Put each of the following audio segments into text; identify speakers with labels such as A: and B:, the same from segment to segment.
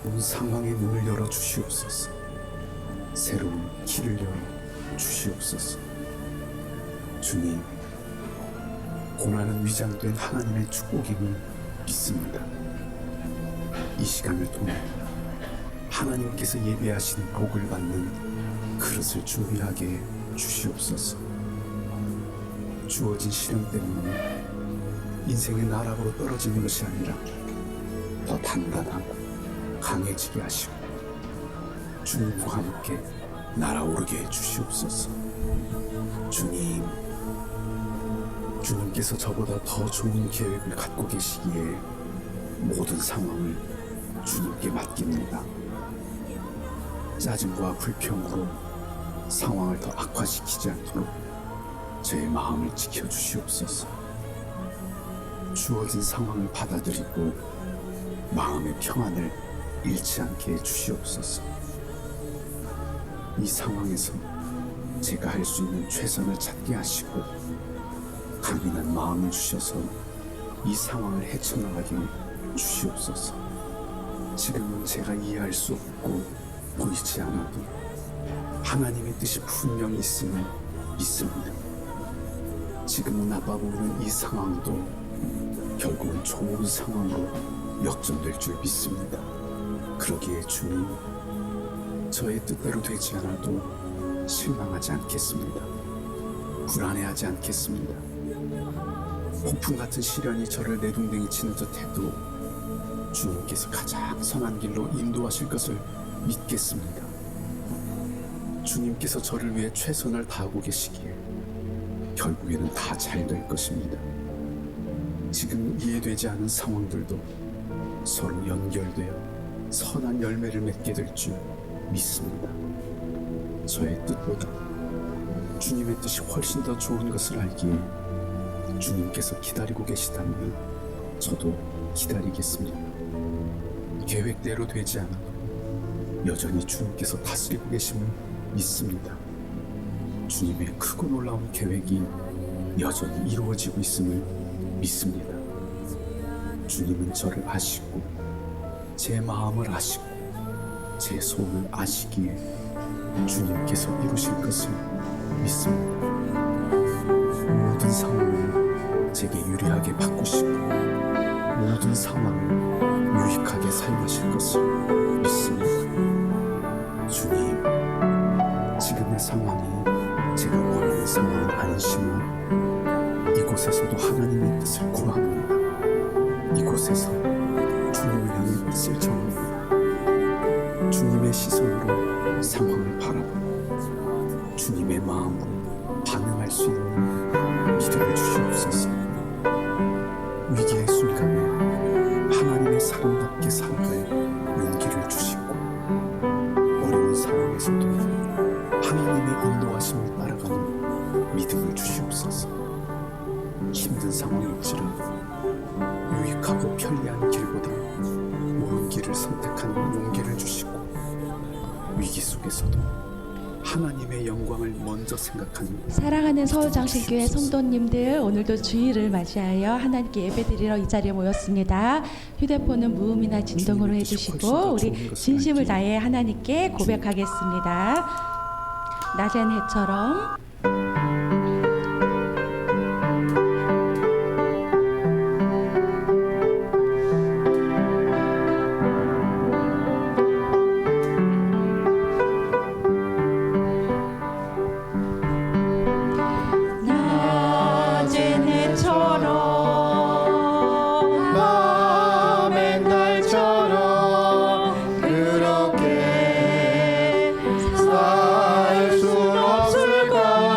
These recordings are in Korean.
A: 온 상황의 문을 열어 주시옵소서. 새로운 길을 열어 주시옵소서. 주님, 고난은 위장된 하나님의 축복임을 믿습니다. 이 시간을 통해 하나님께서 예비하신 복을 받는 그릇을 준비하게 해 주시옵소서. 주어진 시련 때문에 인생의 나락으로 떨어지는 것이 아니라 더 단단하고 강해지게 하시고 주님과 함께 날아오르게 해 주시옵소서. 주님, 주님께서 저보다 더 좋은 계획을 갖고 계시기에 모든 상황을 주님께 맡깁니다. 짜증과 불평으로 상황을 더 악화시키지 않도록 제 마음을 지켜주시옵소서. 주어진 상황을 받아들이고 마음의 평안을 잃지 않게 해주시옵소서. 이 상황에서 제가 할 수 있는 최선을 찾게 하시고 강인한 마음을 주셔서 이 상황을 헤쳐나가게 주시옵소서. 지금은 제가 이해할 수 없고 보이지 않아도 하나님의 뜻이 분명히 있음을 믿습니다. 지금은 나빠 보이는 이 상황도 결국은 좋은 상황으로 역전될 줄 믿습니다. 그러기에 주님, 저의 뜻대로 되지 않아도 실망하지 않겠습니다. 불안해하지 않겠습니다. 폭풍 같은 시련이 저를 내동댕이 치는 듯해도 주님께서 가장 선한 길로 인도하실 것을 믿겠습니다. 주님께서 저를 위해 최선을 다하고 계시기에 결국에는 다 잘 될 것입니다. 지금 이해되지 않은 상황들도 서로 연결되어 선한 열매를 맺게 될 줄 믿습니다. 저의 뜻보다 주님의 뜻이 훨씬 더 좋은 것을 알기에 주님께서 기다리고 계시다면 저도 기다리겠습니다. 계획대로 되지 않아도 여전히 주님께서 다스리고 계심을 믿습니다. 주님의 크고 놀라운 계획이 여전히 이루어지고 있음을 믿습니다. 주님은 저를 아시고 제 마음을 아시고 제 소원을 아시기에 주님께서 이루실 것을 믿습니다. 모든 상황을 제게 유리하게 바꾸시고 모든 상황을 유익하게 사용하실 것을 믿습니다. 주님, 지금의 상황이 제가 원하는 상황은 아니지만 이곳에서도 하나님의 뜻을 구합니다. 이곳에서 주님을 향해 뜻을 정합니다. 주님의 시선으로 상황을 바라보고 주님의 마음으로 반응할 수 있는 믿음을 주시옵소서. 위기의 순간에 하나님의 사람답게 살아갈 용기를 주시고 어려운 상황에서도 하나님의 인도하심을 따라가는 믿음을 주시옵소서. 힘든 상황일지라도 유익하고 편리한 길보다 옳은 길을 선택하는 용기를 주시고 위기 속에서도 하나님의 영광을 먼저 생각하는
B: 사랑하는 서울장신교회 성도님들, 오늘도 주일을 맞이하여 하나님께 예배드리러 이 자리에 모였습니다. 휴대폰은 무음이나 진동으로 해주시고 우리 진심을 다해 하나님께 고백하겠습니다. 낮엔 해처럼
C: 살 순 없을까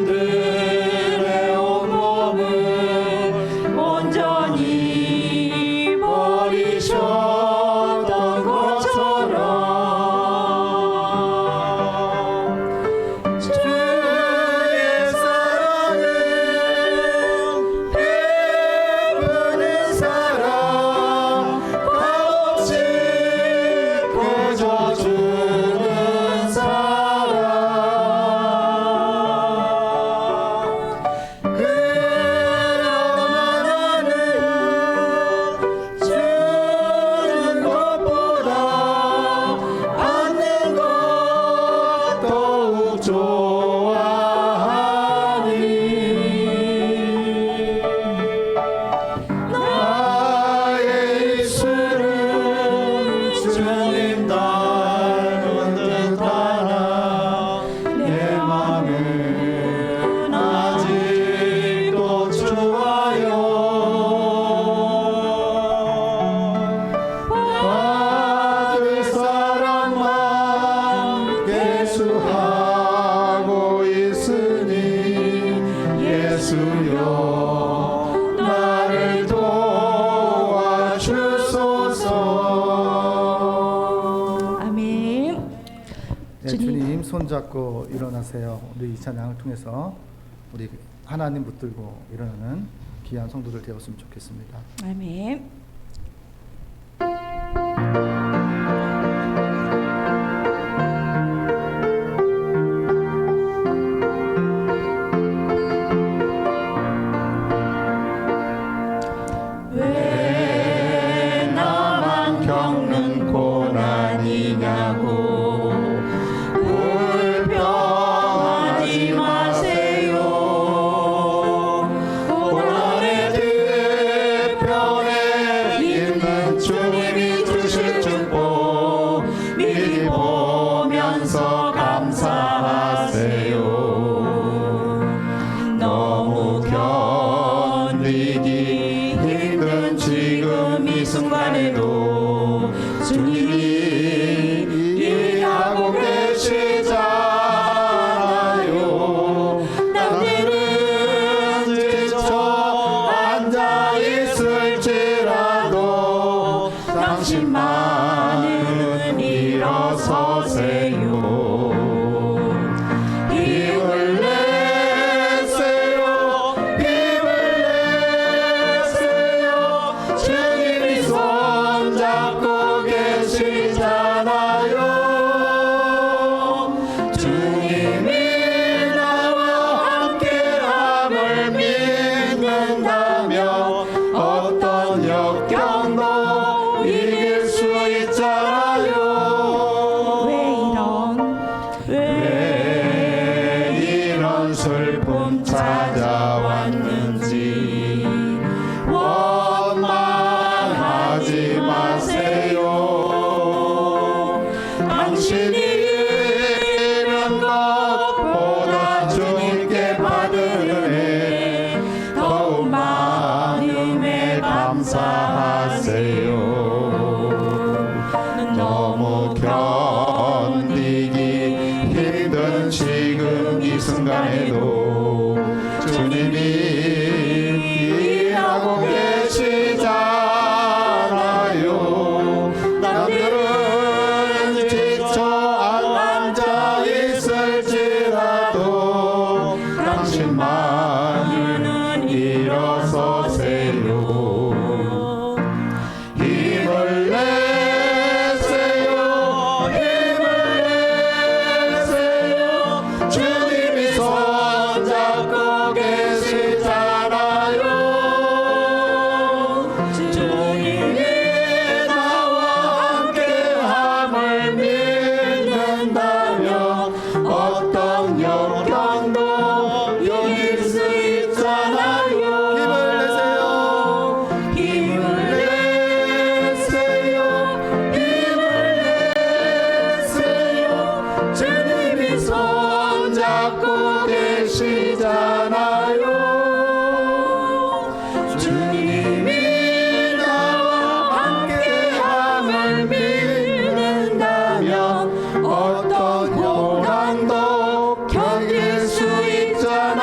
C: 죄인들의 온몸을 온전히 버리셨던 것처럼 주의 사랑은 베푸는 사랑 값없이 거저주는 사랑 그러나 나는 주는 것보다 받는 것 더욱 좋아하니 나의 입술은 주님 닮은 듯하나 내 맘은 아직도 좋아요 받을 사랑만 계수하고 있으니 예수여 나를 도와주소서.
B: 아멘.
D: 네, 주님 손잡고 일어나세요. 우리 이 찬양을 통해서 우리 하나님 붙들고 일어나는 귀한 성도들 되었으면 좋겠습니다.
B: 아멘.
C: 왜 나만 겪는 고난이냐고 불평하지 마세요. 고난의 뒤편에 있는 주님이 주실 축복 미리 보면서 감사하세요. 너무 견디기 힘든 지금 이 순간에도 주님이 일하고 계시잖아요. 남들은 지쳐 앉아 있을지라도 당신만은 일어서세요. 힘을 내세요. 힘을 내세요. 주님이 손잡고 계시잖아요. 주님이 나와 함께함을 믿는다면 어떤 역경도 이길 수 있잖아요. 왜 이런 슬픔 찾아왔는지 원망하지 마세요. 당신이 잃은 것보다 주님께 받은 은혜 더욱 많음에 감사하세요. 너무 견디기 힘든 지금 이 순간에도 주님이 일하고 계시잖아요. 남들은 지쳐 앉아 있을지라도 당신만은 일어서세요. 힘을 내세요. 힘을 내세요. 주님이 손잡고 계시잖아요. 주님이 나와 함께함을 믿는다면 어떤 역경도 이길 수 있잖아요. 힘을 내세요. 힘을 내세요. 힘을 내세요. 주님이 손잡고 계시잖아요. 주님이 나와 함께함을 믿는다면 어떤 고난도 견딜 수 있잖아요.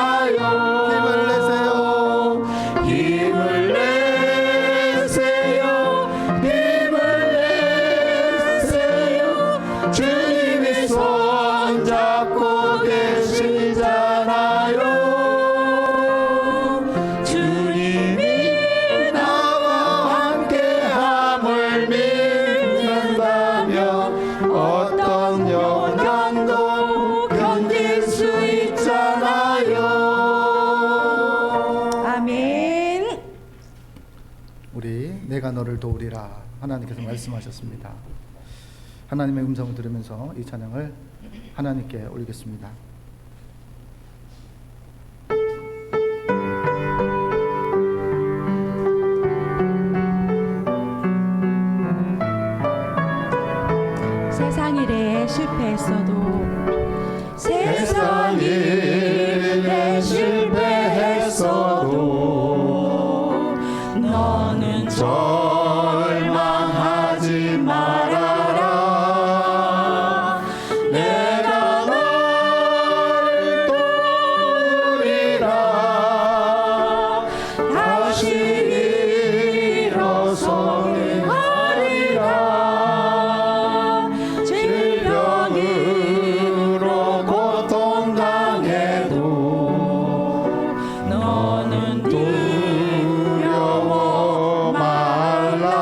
D: 내가 너를 도우리라 하나님께서 말씀하셨습니다. 하나님의 음성을 들으면서 이 찬양을 하나님께 올리겠습니다.
B: 세상 일에 실패했어도
C: 세상 일에 실패했어도 너는 절망하지 말아라. 내가 너를 도우리라. 다시 일어서게 하리라. 질병으로 고통당해도 너는 두려워 말라.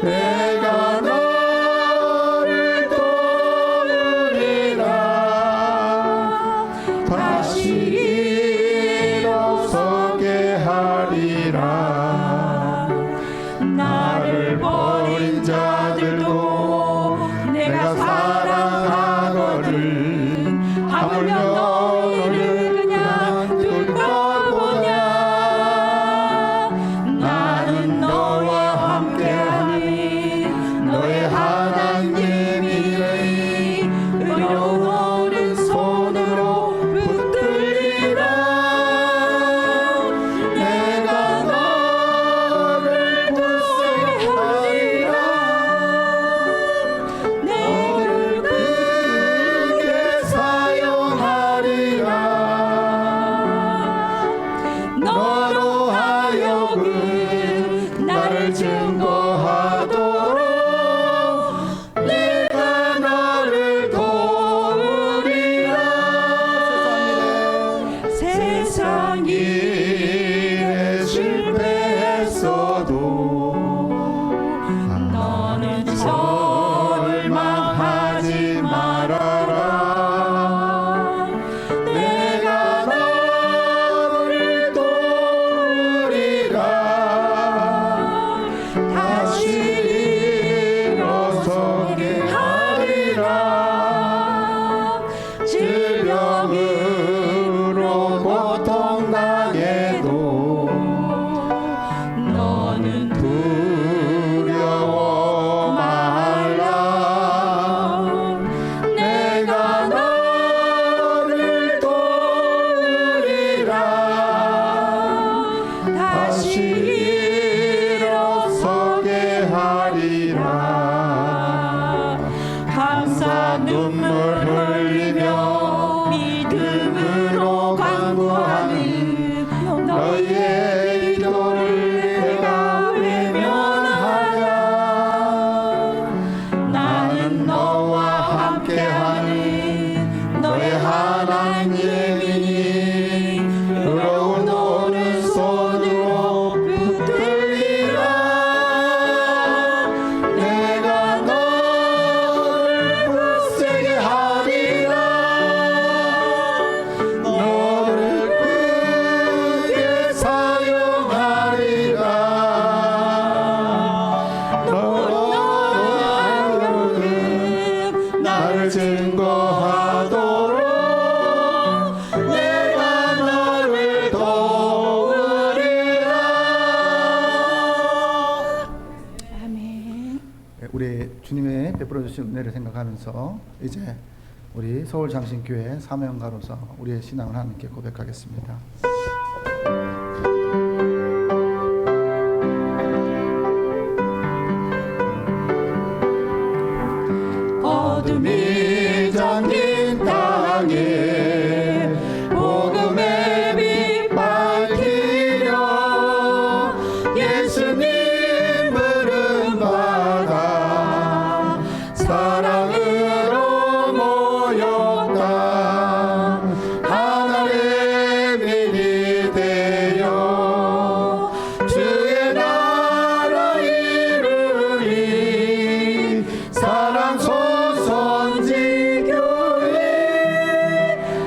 C: 내가 너를 도우리라. 다시 일어서게 하리라. 나를 버린 자들도 내가 사랑하거든. 하물며 너희를 그냥 둘까 보냐. 나는 너와 함께하니 너의 하나님이니 의로운 오른손으로 붙들리라. 내가 너를 굳세게 하리라. 너를 크게 사용하리라. 너로 하여금 나를 증거하도록 내가 너를 도우리라. 세상 일에 실패했어도 너는 절망하지 말아라. 내가 너를 도우리라. 다시 일어서게 하리라. 질병으로 고통당해도 너는 두려워 말라. 내가 너를 도우리라. 다시 일어서게 하리라. 감사 눈물 흘리며 믿음으로 간구하는 너희의 기도를 내가 외면하랴. 나는 너와 함께하는 너의 하나님이니 의로운 오른손으로 붙들리라. 내가 너를 굳세게 하리라. 너를 크게 사용하리라. 너로 하여금 나를 증거하도록 내가 너를 도우리라.
B: 아멘.
D: 우리 주님의 베풀어 주신 은혜를 생각하면서 이제 우리 서울장신교회 사명가로서 우리의 신앙을 하나님께 고백하겠습니다.
C: 어둠이 잠긴 땅에 복음의 빛 밝히려 예수님 부름받아 사랑으로 모였다. 하나의 민이 되어 주의 나라 이루리. 사랑 소선지교회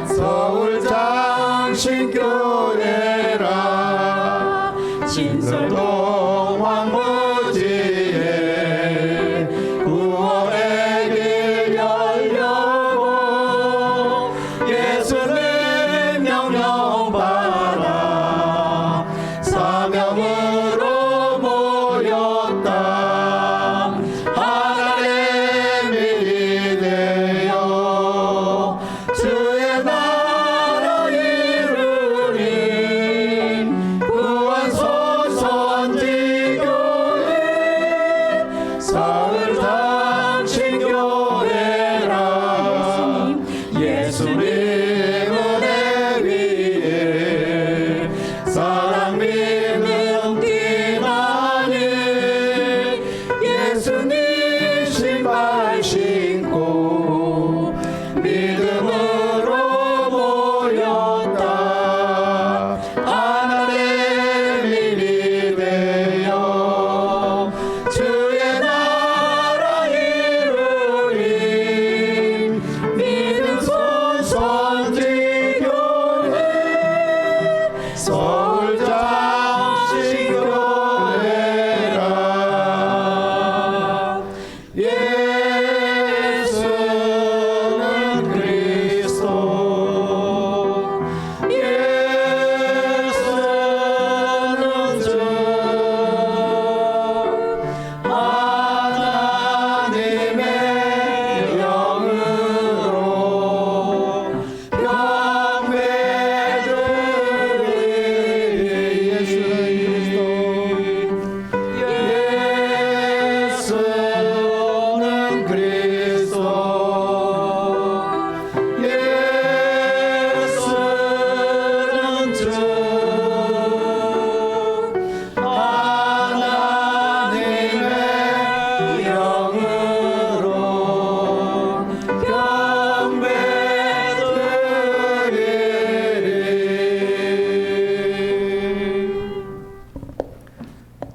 C: 서울장신교회라. 진설도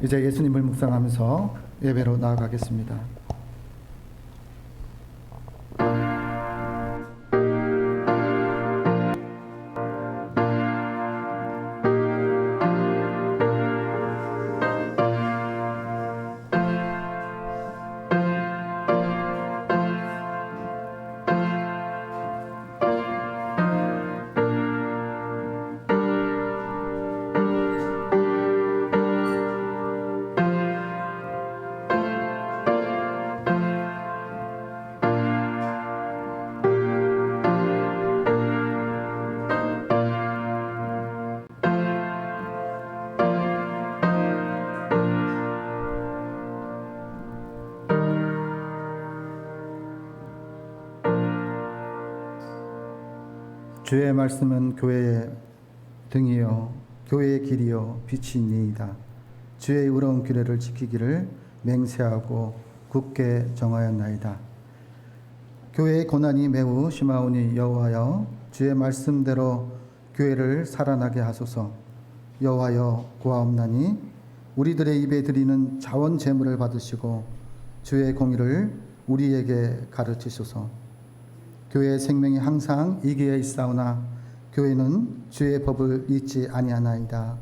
D: 이제 예수님을 묵상하면서 예배로 나아가겠습니다. 주의 말씀은 교회의 등이요 교회의 길이요 빛이니이다. 주의 의로운 규례를 지키기를 맹세하고 굳게 정하였나이다. 교회의 고난이 매우 심하오니 여호와여 주의 말씀대로 교회를 살아나게 하소서. 여호와여 구하옵나니 우리들의 입에 드리는 자원 제물을 받으시고 주의 공의를 우리에게 가르치소서. 교회의 생명이 항상 이기에 있사오나 교회는 주의 법을 잊지 아니하나이다.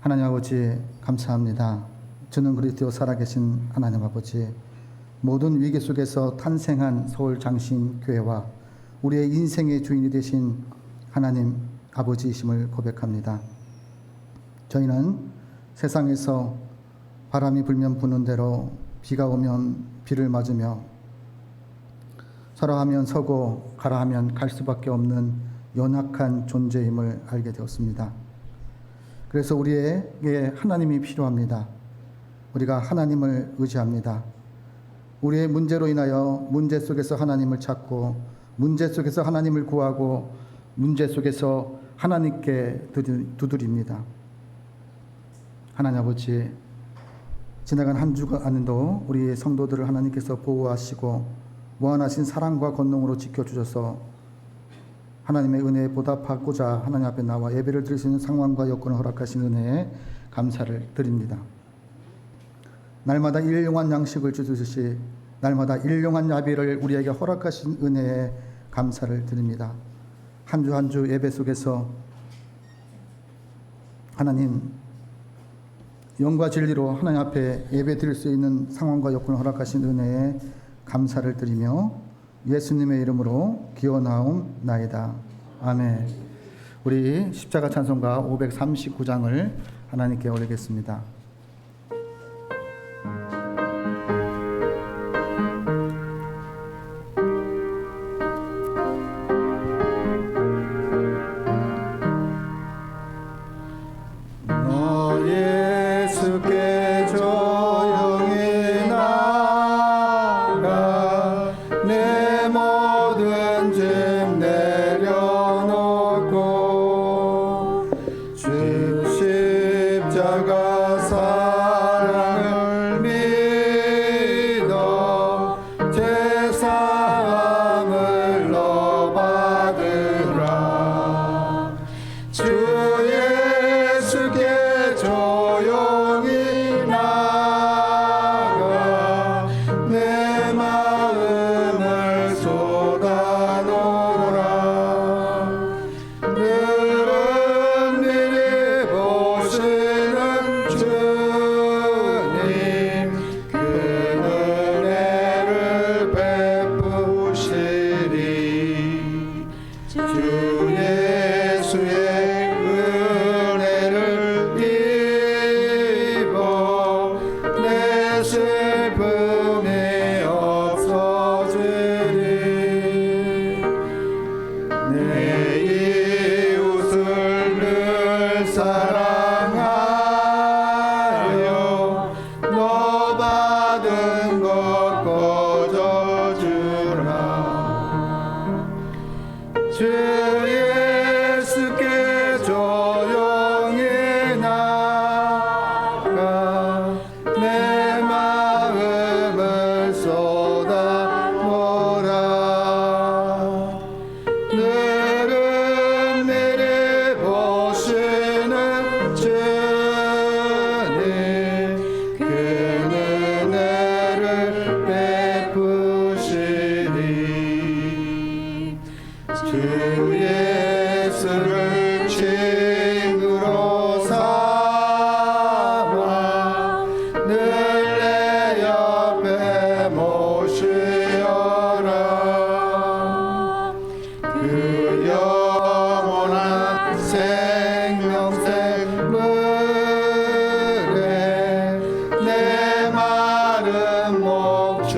D: 하나님 아버지 감사합니다. 주는 그리스도 살아계신 하나님 아버지, 모든 위기 속에서 탄생한 서울 장신 교회와 우리의 인생의 주인이 되신 하나님 아버지이심을 고백합니다. 저희는 세상에서 바람이 불면 부는 대로 비가 오면 비를 맞으며 서라 하면 서고 가라 하면 갈 수밖에 없는 연약한 존재임을 알게 되었습니다. 그래서 우리에게 하나님이 필요합니다. 우리가 하나님을 의지합니다. 우리의 문제로 인하여 문제 속에서 하나님을 찾고 문제 속에서 하나님을 구하고 문제 속에서 하나님께 두드립니다. 하나님 아버지, 지나간 한 주간도 우리의 성도들을 하나님께서 보호하시고 무한하신 사랑과 권능으로 지켜주셔서 하나님의 은혜에 보답하고자 하나님 앞에 나와 예배를 드릴 수 있는 상황과 여건을 허락하신 은혜에 감사를 드립니다. 날마다 일용할 양식을 주듯이 날마다 일용할 야비를 우리에게 허락하신 은혜에 감사를 드립니다. 한 주 한 주 예배 속에서 하나님 영과 진리로 하나님 앞에 예배 드릴 수 있는 상황과 여건을 허락하신 은혜에 감사를 드리며 예수님의 이름으로 기원하옵나이다. 아멘. 우리 십자가 찬송가 539장을 하나님께 올리겠습니다.
C: 예수께 조용히 나가 내 모든 짐 내려놓고 주 십자가 사랑을 믿어 제사함을 너 받으라. 주 예수께 조용히 나가 내 마음을 쏟아놓으라. 늘은 미리 보시는 주님 그 은혜를 베푸시리. 주 예수의 은혜를 입어 내 슬픔이 없어지리. 내 이웃을 늘 사랑하여 너 받은 것 거저주라. 주 예수께 조용히 나가 내 마음을 쏟아놓으라. 늘은 예수를 친구로 삼아 늘 내 옆에 모시어라. 그 영원한 생명샘 물에 내 마른 목축이어라.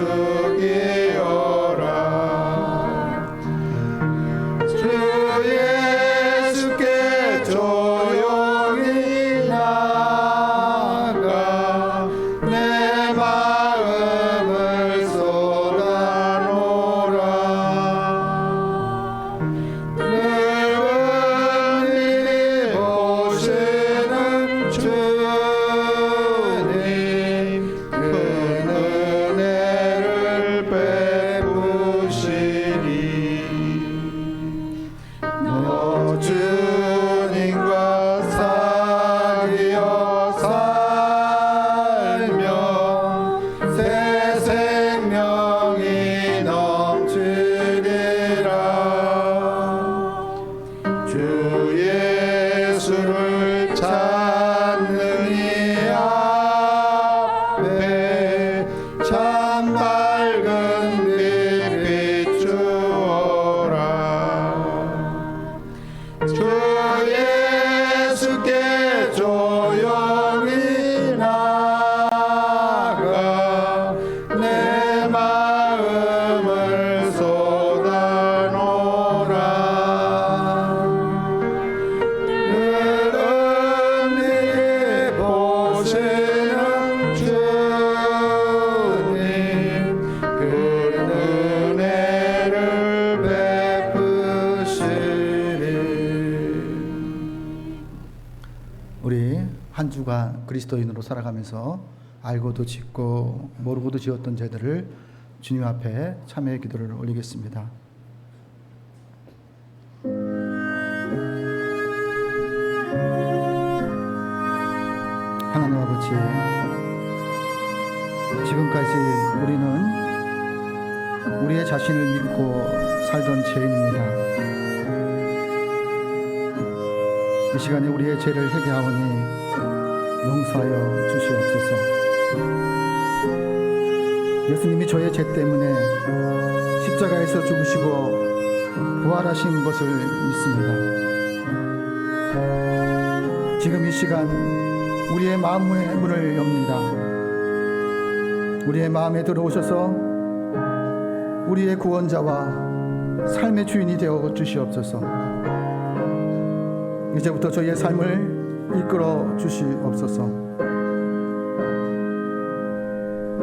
C: 주 예수께 조용히 나가 내 마음을 쏟아놓으라. 늙은 일이 보시는 주님 그 은혜를 베푸시니 너 주님과 사귀어 살며 새 생명이 넘치리라. 주 예수를 찾는 이 앞에 참 밝은 빛 비추어라. 주 예수께 조용히 나가 내 마음을 쏟아놓으라. 늙은 일이 보시는 주님 그 은혜를 베푸시리.
D: 우리 한 주간 그리스도인으로 살아가면서 알고도 짓고 모르고도 지었던 죄들을 주님 앞에 참회의 기도를 올리겠습니다. 하나님 아버지, 지금까지 우리는 우리의 자신을 믿고 살던 죄인입니다. 이 시간에 우리의 죄를 회개하오니 용서하여 주시옵소서. 예수님이 저의 죄 때문에 십자가에서 죽으시고 부활하신 것을 믿습니다. 지금 이 시간 우리의 마음의 문을 엽니다. 우리의 마음에 들어오셔서 우리의 구원자와 삶의 주인이 되어 주시옵소서. 이제부터 저희의 삶을 이끌어 주시옵소서.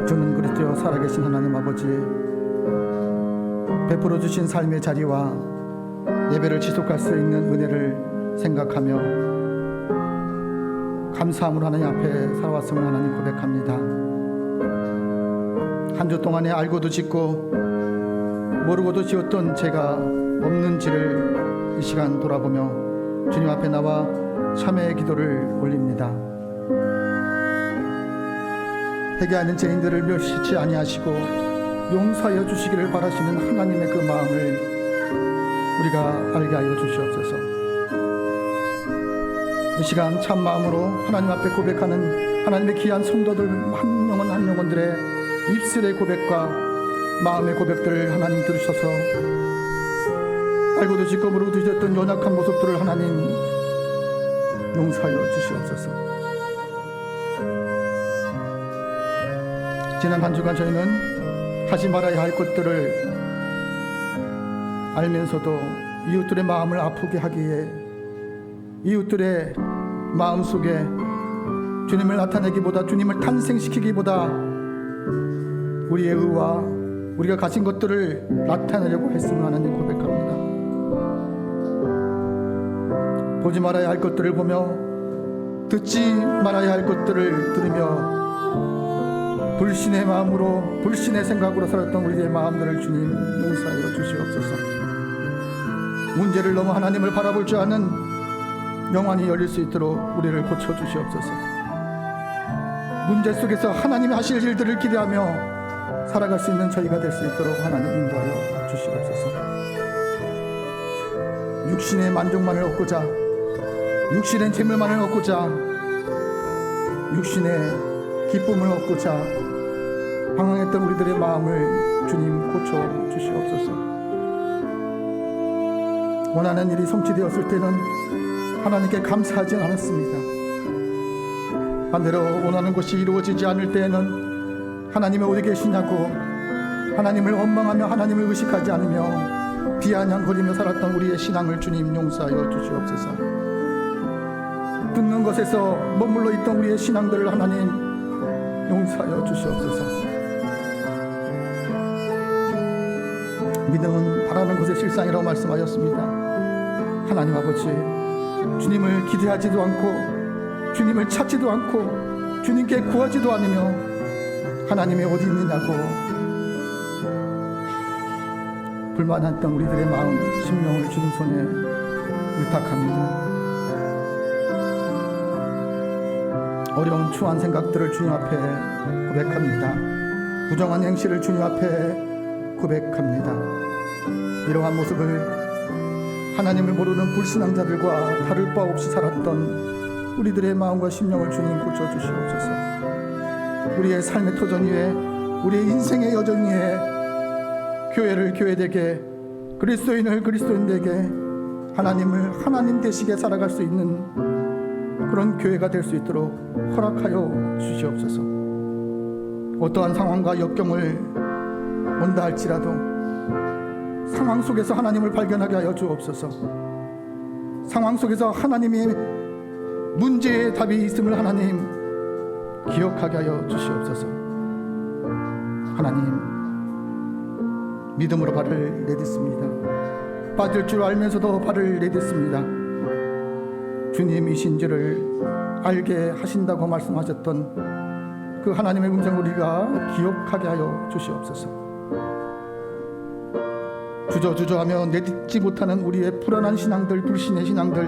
D: 주는 그리스도 살아계신 하나님 아버지, 베풀어 주신 삶의 자리와 예배를 지속할 수 있는 은혜를 생각하며 감사함으로 하나님 앞에 살아왔음을 하나님 고백합니다. 한 주 동안에 알고도 짓고 모르고도 지었던 죄가 없는지를 이 시간 돌아보며 주님 앞에 나와 참회의 기도를 올립니다. 회개하는 죄인들을 멸시치 아니하시고 용서하여 주시기를 바라시는 하나님의 그 마음을 우리가 알게 하여 주시옵소서. 이 시간 참 마음으로 하나님 앞에 고백하는 하나님의 귀한 성도들 한 영혼 한 영혼들의 입술의 고백과 마음의 고백들을 하나님 들으셔서 알고도 짓고 모르고도 지었던 연약한 모습들을 하나님 용서하여 주시옵소서. 지난 한 주간 저희는 하지 말아야 할 것들을 알면서도 이웃들의 마음을 아프게 하기에 이웃들의 마음속에 주님을 나타내기보다 주님을 탄생시키기보다 우리의 의와 우리가 가진 것들을 나타내려고 했음을 하나님 고백합니다. 보지 말아야 할 것들을 보며 듣지 말아야 할 것들을 들으며 불신의 마음으로 불신의 생각으로 살았던 우리의 마음들을 주님 용서하여 주시옵소서. 문제를 넘어 하나님을 바라볼 줄 아는 영안이 열릴 수 있도록 우리를 고쳐주시옵소서. 문제 속에서 하나님이 하실 일들을 기대하며 살아갈 수 있는 저희가 될 수 있도록 하나님 인도하여 주시옵소서. 육신의 만족만을 얻고자, 육신의 재물만을 얻고자, 육신의 기쁨을 얻고자 방황했던 우리들의 마음을 주님 고쳐 주시옵소서. 원하는 일이 성취되었을 때는 하나님께 감사하지 않았습니다. 반대로 원하는 것이 이루어지지 않을 때에는 하나님이 어디 계시냐고 하나님을 원망하며 하나님을 의식하지 않으며 비아냥거리며 살았던 우리의 신앙을 주님 용서하여 주시옵소서. 듣는 것에서 머물러 있던 우리의 신앙들을 하나님 용서하여 주시옵소서. 믿음은 바라는 것의 실상이라고 말씀하셨습니다. 하나님 아버지, 주님을 기대하지도 않고 주님을 찾지도 않고 주님께 구하지도 않으며 하나님이 어디 있느냐고 불만했던 우리들의 마음, 심령을 주님 손에 의탁합니다. 어려운 추한 생각들을 주님 앞에 고백합니다. 부정한 행실을 주님 앞에 고백합니다. 이러한 모습을 하나님을 모르는 불신앙자들과 다를 바 없이 살았던 우리들의 마음과 심령을 주님 고쳐주시옵소서. 우리의 삶의 터전 위에, 우리의 인생의 여정 위에 교회를 교회되게, 그리스도인을 그리스도인되게, 하나님을 하나님 되시게 살아갈 수 있는 그런 교회가 될 수 있도록 허락하여 주시옵소서. 어떠한 상황과 역경을 온다 할지라도 상황 속에서 하나님을 발견하게 하여 주옵소서. 상황 속에서 하나님의 문제의 답이 있음을 하나님 기억하게 하여 주시옵소서. 하나님, 믿음으로 발을 내딛습니다. 빠질 줄 알면서도 발을 내딛습니다. 주님이신지를 알게 하신다고 말씀하셨던 그 하나님의 음성을 우리가 기억하게 하여 주시옵소서. 주저주저하며 내딛지 못하는 우리의 불안한 신앙들, 불신의 신앙들,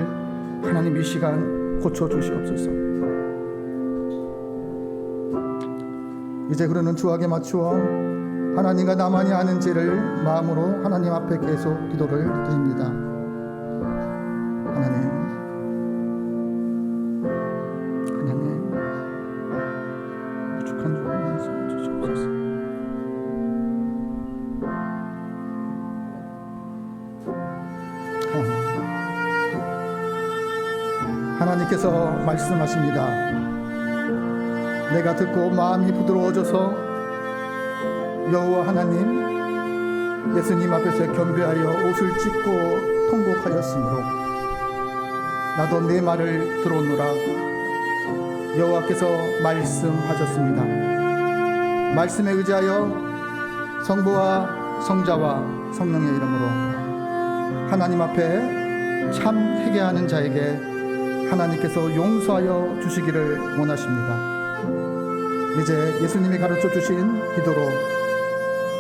D: 하나님 이 시간 고쳐주시옵소서. 이제 그러는 주악에 맞추어 하나님과 나만이 아는 죄를 마음으로 하나님 앞에 계속 기도를 드립니다. 하나님 부족한 주님을 주시옵소서. 하나님께서 말씀하십니다. 내가 듣고 마음이 부드러워져서 여호와 하나님 예수님 앞에서 겸비하여 옷을 찢고 통곡하였으므로 나도 내 말을 들었노라. 여호와께서 말씀하셨습니다. 말씀에 의지하여 성부와 성자와 성령의 이름으로 하나님 앞에 참 회개하는 자에게 하나님께서 용서하여 주시기를 원하십니다. 이제 예수님이 가르쳐 주신 기도로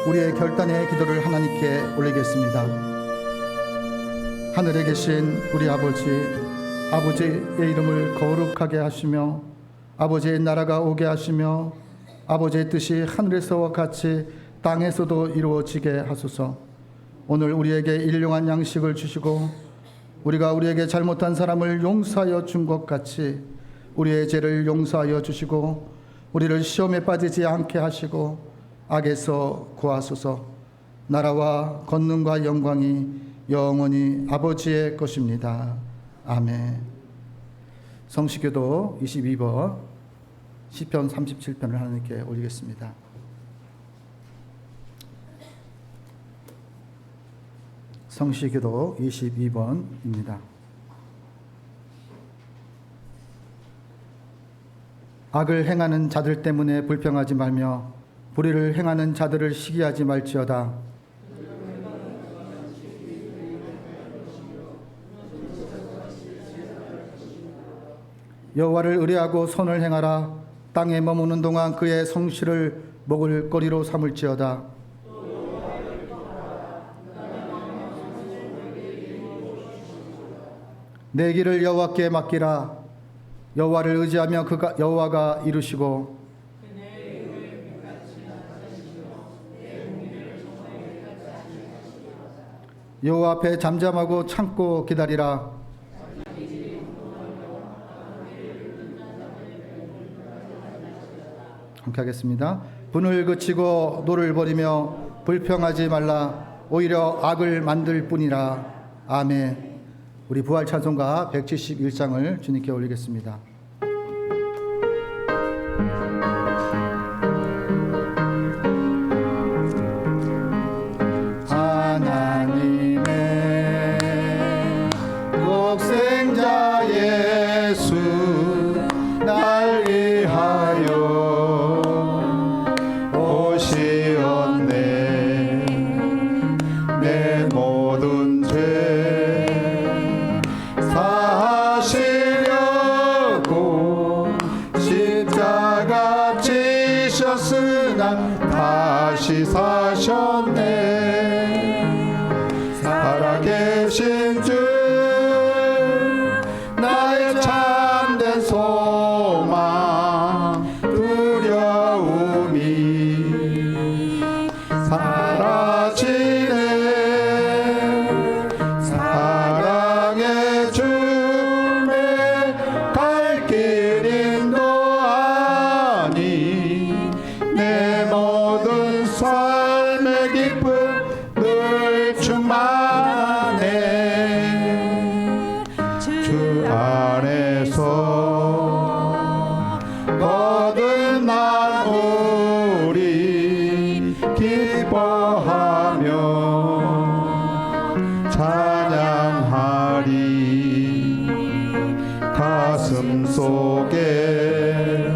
D: 우리의 결단의 기도를 하나님께 올리겠습니다. 하늘에 계신 우리 아버지의 이름을 거룩하게 하시며 아버지의 나라가 오게 하시며 아버지의 뜻이 하늘에서와 같이 땅에서도 이루어지게 하소서. 오늘 우리에게 일용할 양식을 주시고 우리가 우리에게 잘못한 사람을 용서하여 준 것 같이 우리의 죄를 용서하여 주시고 우리를 시험에 빠지지 않게 하시고 악에서 구하소서. 나라와 권능과 영광이 영원히 아버지의 것입니다. 아멘. 성시교도 22번 시편 37편을 하나님께 올리겠습니다. 성시교도 22번입니다. 악을 행하는 자들 때문에 불평하지 말며 불의를 행하는 자들을 시기하지 말지어다. 여호와를 의뢰하고 선을 행하라. 땅에 머무는 동안 그의 성실을 먹을 거리로 삼을지어다. 내 길을 여호와께 맡기라. 여호와를 의지하며 여호와가 이루시고 여호와 앞에 잠잠하고 참고 기다리라. 함께 하겠습니다. 분을 그치고 노를 버리며 불평하지 말라. 오히려 악을 만들 뿐이라. 아멘. 우리 부활 찬송가 171장을 주님께 올리겠습니다. 하나님의 독생자 예수 날 위하여 오시었네. 내 모든 죄 사하시려고 십자가 지셨으나 다시 사셨네. 살아계신 주 나의 참된 소망 두려움이 사라지네. 사랑의 주의 갈 길 인도하니 내 모든 삶의 기쁨 늘 충만해. 주 안에서 거듭난 우리 기뻐하며 찬양하리. 가슴 속에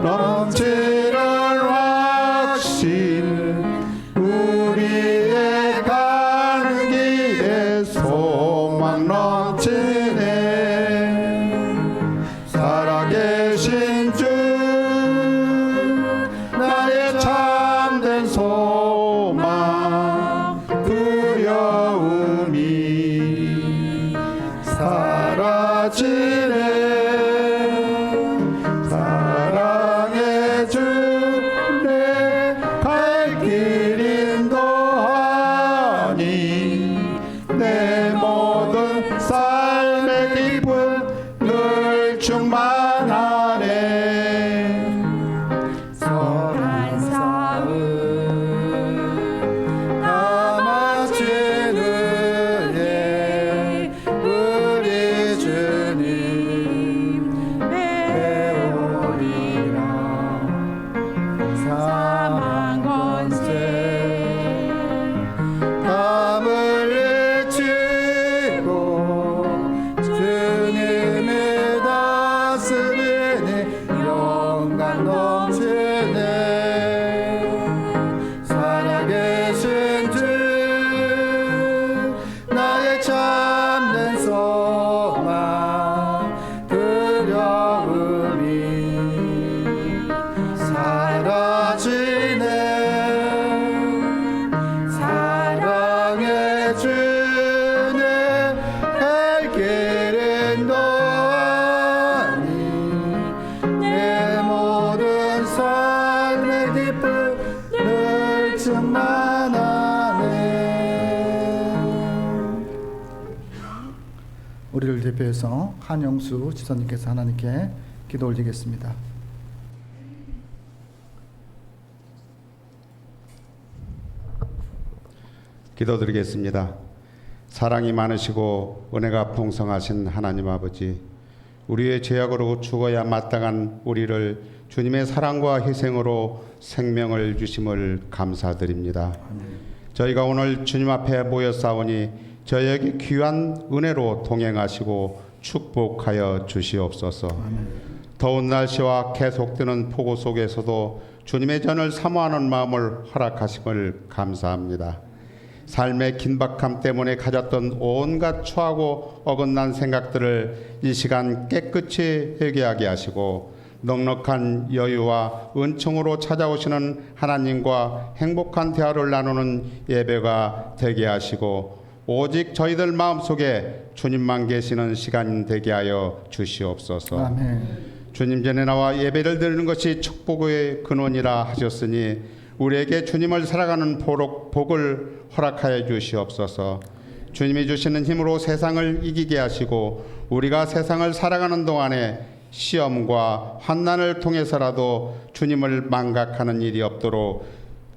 D: 넘치는 확신 우리의 가는 길에 소망 넘치네. 살아계신 주 나의 참된 소망 두려움이 사라지네. 사랑의 주내 갈 길 인도하니 내 모든 삶의 기쁨 늘 충만하네. 선한 싸움 다 마친 후에 우리 주님 배우리라. 사망 권세 담을 헤치고 주님의 다스리니 영광 넘치네. 살아계신 주 나의 참된 소망 두려움이 사라지네. 사랑의 주내 갈 길 인도하니 내 모든 삶의 기쁨 늘 충만하네. 우리를 대표해서 한영수 지사님께서 하나님께 기도 올리겠습니다.
E: 기도드리겠습니다. 사랑이 많으시고 은혜가 풍성하신 하나님 아버지, 우리의 죄악으로 죽어야 마땅한 우리를 주님의 사랑과 희생으로 생명을 주심을 감사드립니다. 저희가 오늘 주님 앞에 모였사오니 저희에게 귀한 은혜로 동행하시고 축복하여 주시옵소서. 더운 날씨와 계속되는 폭우 속에서도 주님의 전을 사모하는 마음을 허락하심을 감사합니다. 삶의 긴박함 때문에 가졌던 온갖 추하고 어긋난 생각들을 이 시간 깨끗이 회개하게 하시고 넉넉한 여유와 은총으로 찾아오시는 하나님과 행복한 대화를 나누는 예배가 되게 하시고 오직 저희들 마음속에 주님만 계시는 시간 되게 하여 주시옵소서.
D: 아멘.
E: 주님 전에 나와 예배를 드리는 것이 축복의 근원이라 하셨으니 우리에게 주님을 살아가는 복을 허락하여 주시옵소서. 주님이 주시는 힘으로 세상을 이기게 하시고 우리가 세상을 살아가는 동안에 시험과 환난을 통해서라도 주님을 망각하는 일이 없도록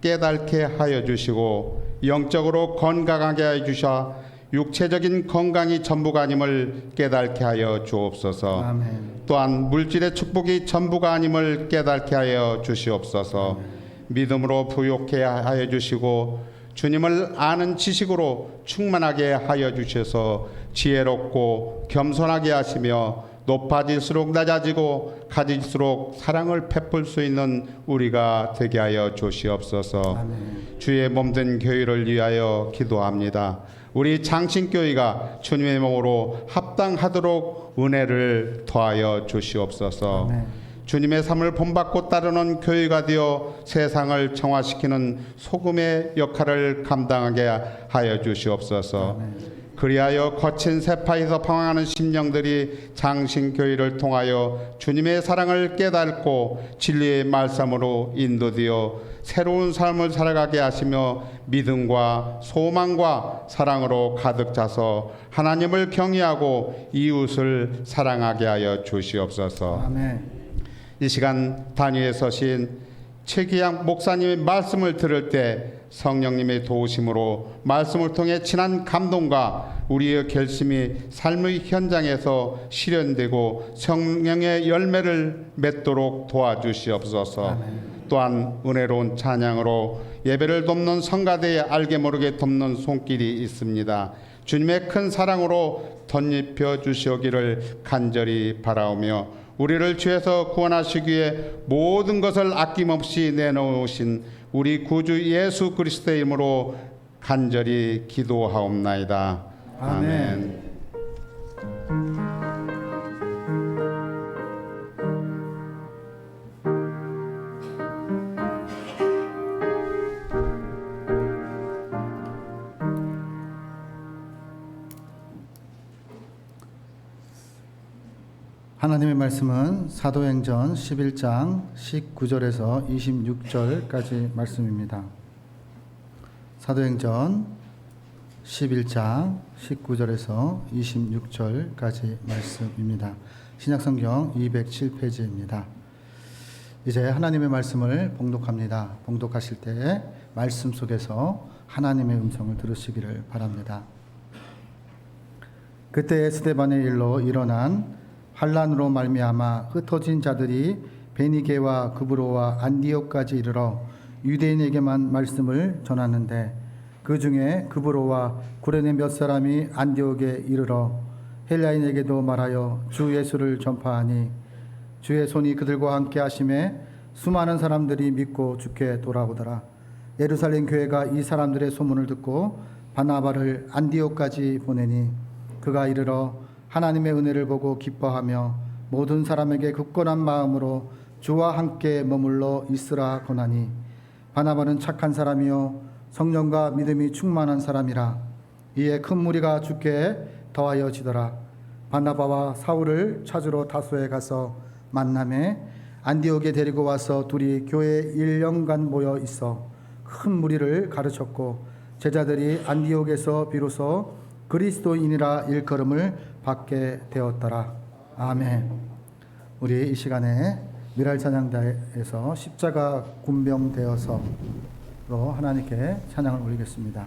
E: 깨닫게 하여 주시고 영적으로 건강하게 하여 주셔 육체적인 건강이 전부가 아님을 깨닫게 하여 주옵소서.
D: 아멘.
E: 또한 물질의 축복이 전부가 아님을 깨닫게 하여 주시옵소서. 믿음으로 부욕해 하여 주시고 주님을 아는 지식으로 충만하게 하여 주셔서 지혜롭고 겸손하게 하시며 높아질수록 낮아지고 가질수록 사랑을 베풀 수 있는 우리가 되게 하여 주시옵소서.
D: 아멘.
E: 주의 몸된 교회를 위하여 기도합니다. 우리 장신교회가 주님의 몸으로 합당하도록 은혜를 더하여 주시옵소서.
D: 아멘.
E: 주님의 삶을 본받고 따르는 교회가 되어 세상을 정화시키는 소금의 역할을 감당하게 하여 주시옵소서.
D: 아멘.
E: 그리하여 거친 세파에서 방황하는 심령들이 장신교회를 통하여 주님의 사랑을 깨닫고 진리의 말씀으로 인도되어 새로운 삶을 살아가게 하시며 믿음과 소망과 사랑으로 가득 차서 하나님을 경외하고 이웃을 사랑하게 하여 주시옵소서.
D: 아멘.
E: 이 시간 단위에 서신 최기양 목사님의 말씀을 들을 때 성령님의 도우심으로 말씀을 통해 진한 감동과 우리의 결심이 삶의 현장에서 실현되고 성령의 열매를 맺도록 도와주시옵소서.
D: 아멘.
E: 또한 은혜로운 찬양으로 예배를 돕는 성가대에 알게 모르게 돕는 손길이 있습니다. 주님의 큰 사랑으로 덧입혀 주시오기를 간절히 바라오며 우리를 죄에서 구원하시기 위해 모든 것을 아낌없이 내놓으신 우리 구주 예수 그리스도의 이름으로 간절히 기도하옵나이다. 아멘.
D: 하나님의 말씀은 사도행전 11장 19절에서 26절까지 말씀입니다. 사도행전 11장 19절에서 26절까지 말씀입니다. 신약성경 207페이지입니다. 이제 하나님의 말씀을 봉독합니다. 봉독하실 때 말씀 속에서 하나님의 음성을 들으시기를 바랍니다. 그때 스데반의 일로 일어난 환란으로 말미암아 흩어진 자들이 베니게와 그브로와 안디옥까지 이르러 유대인에게만 말씀을 전하는데 그 중에 그브로와 구레네 몇 사람이 안디옥에 이르러 헬라인에게도 말하여 주 예수를 전파하니 주의 손이 그들과 함께 하심에 수많은 사람들이 믿고 주께 돌아오더라. 예루살렘 교회가 이 사람들의 소문을 듣고 바나바를 안디옥까지 보내니 그가 이르러 하나님의 은혜를 보고 기뻐하며 모든 사람에게 굳건한 마음으로 주와 함께 머물러 있으라 권하니 바나바는 착한 사람이요 성령과 믿음이 충만한 사람이라. 이에 큰 무리가 주께 더하여지더라. 바나바와 사울을 찾으러 다소에 가서 만남에 안디옥에 데리고 와서 둘이 교회에 1년간 모여 있어 큰 무리를 가르쳤고 제자들이 안디옥에서 비로소 그리스도인이라 일컬음을 받게 되었더라. 아멘. 우리 이 시간에 미랄 찬양대에서 십자가 군병되어서로 하나님께 찬양을 올리겠습니다.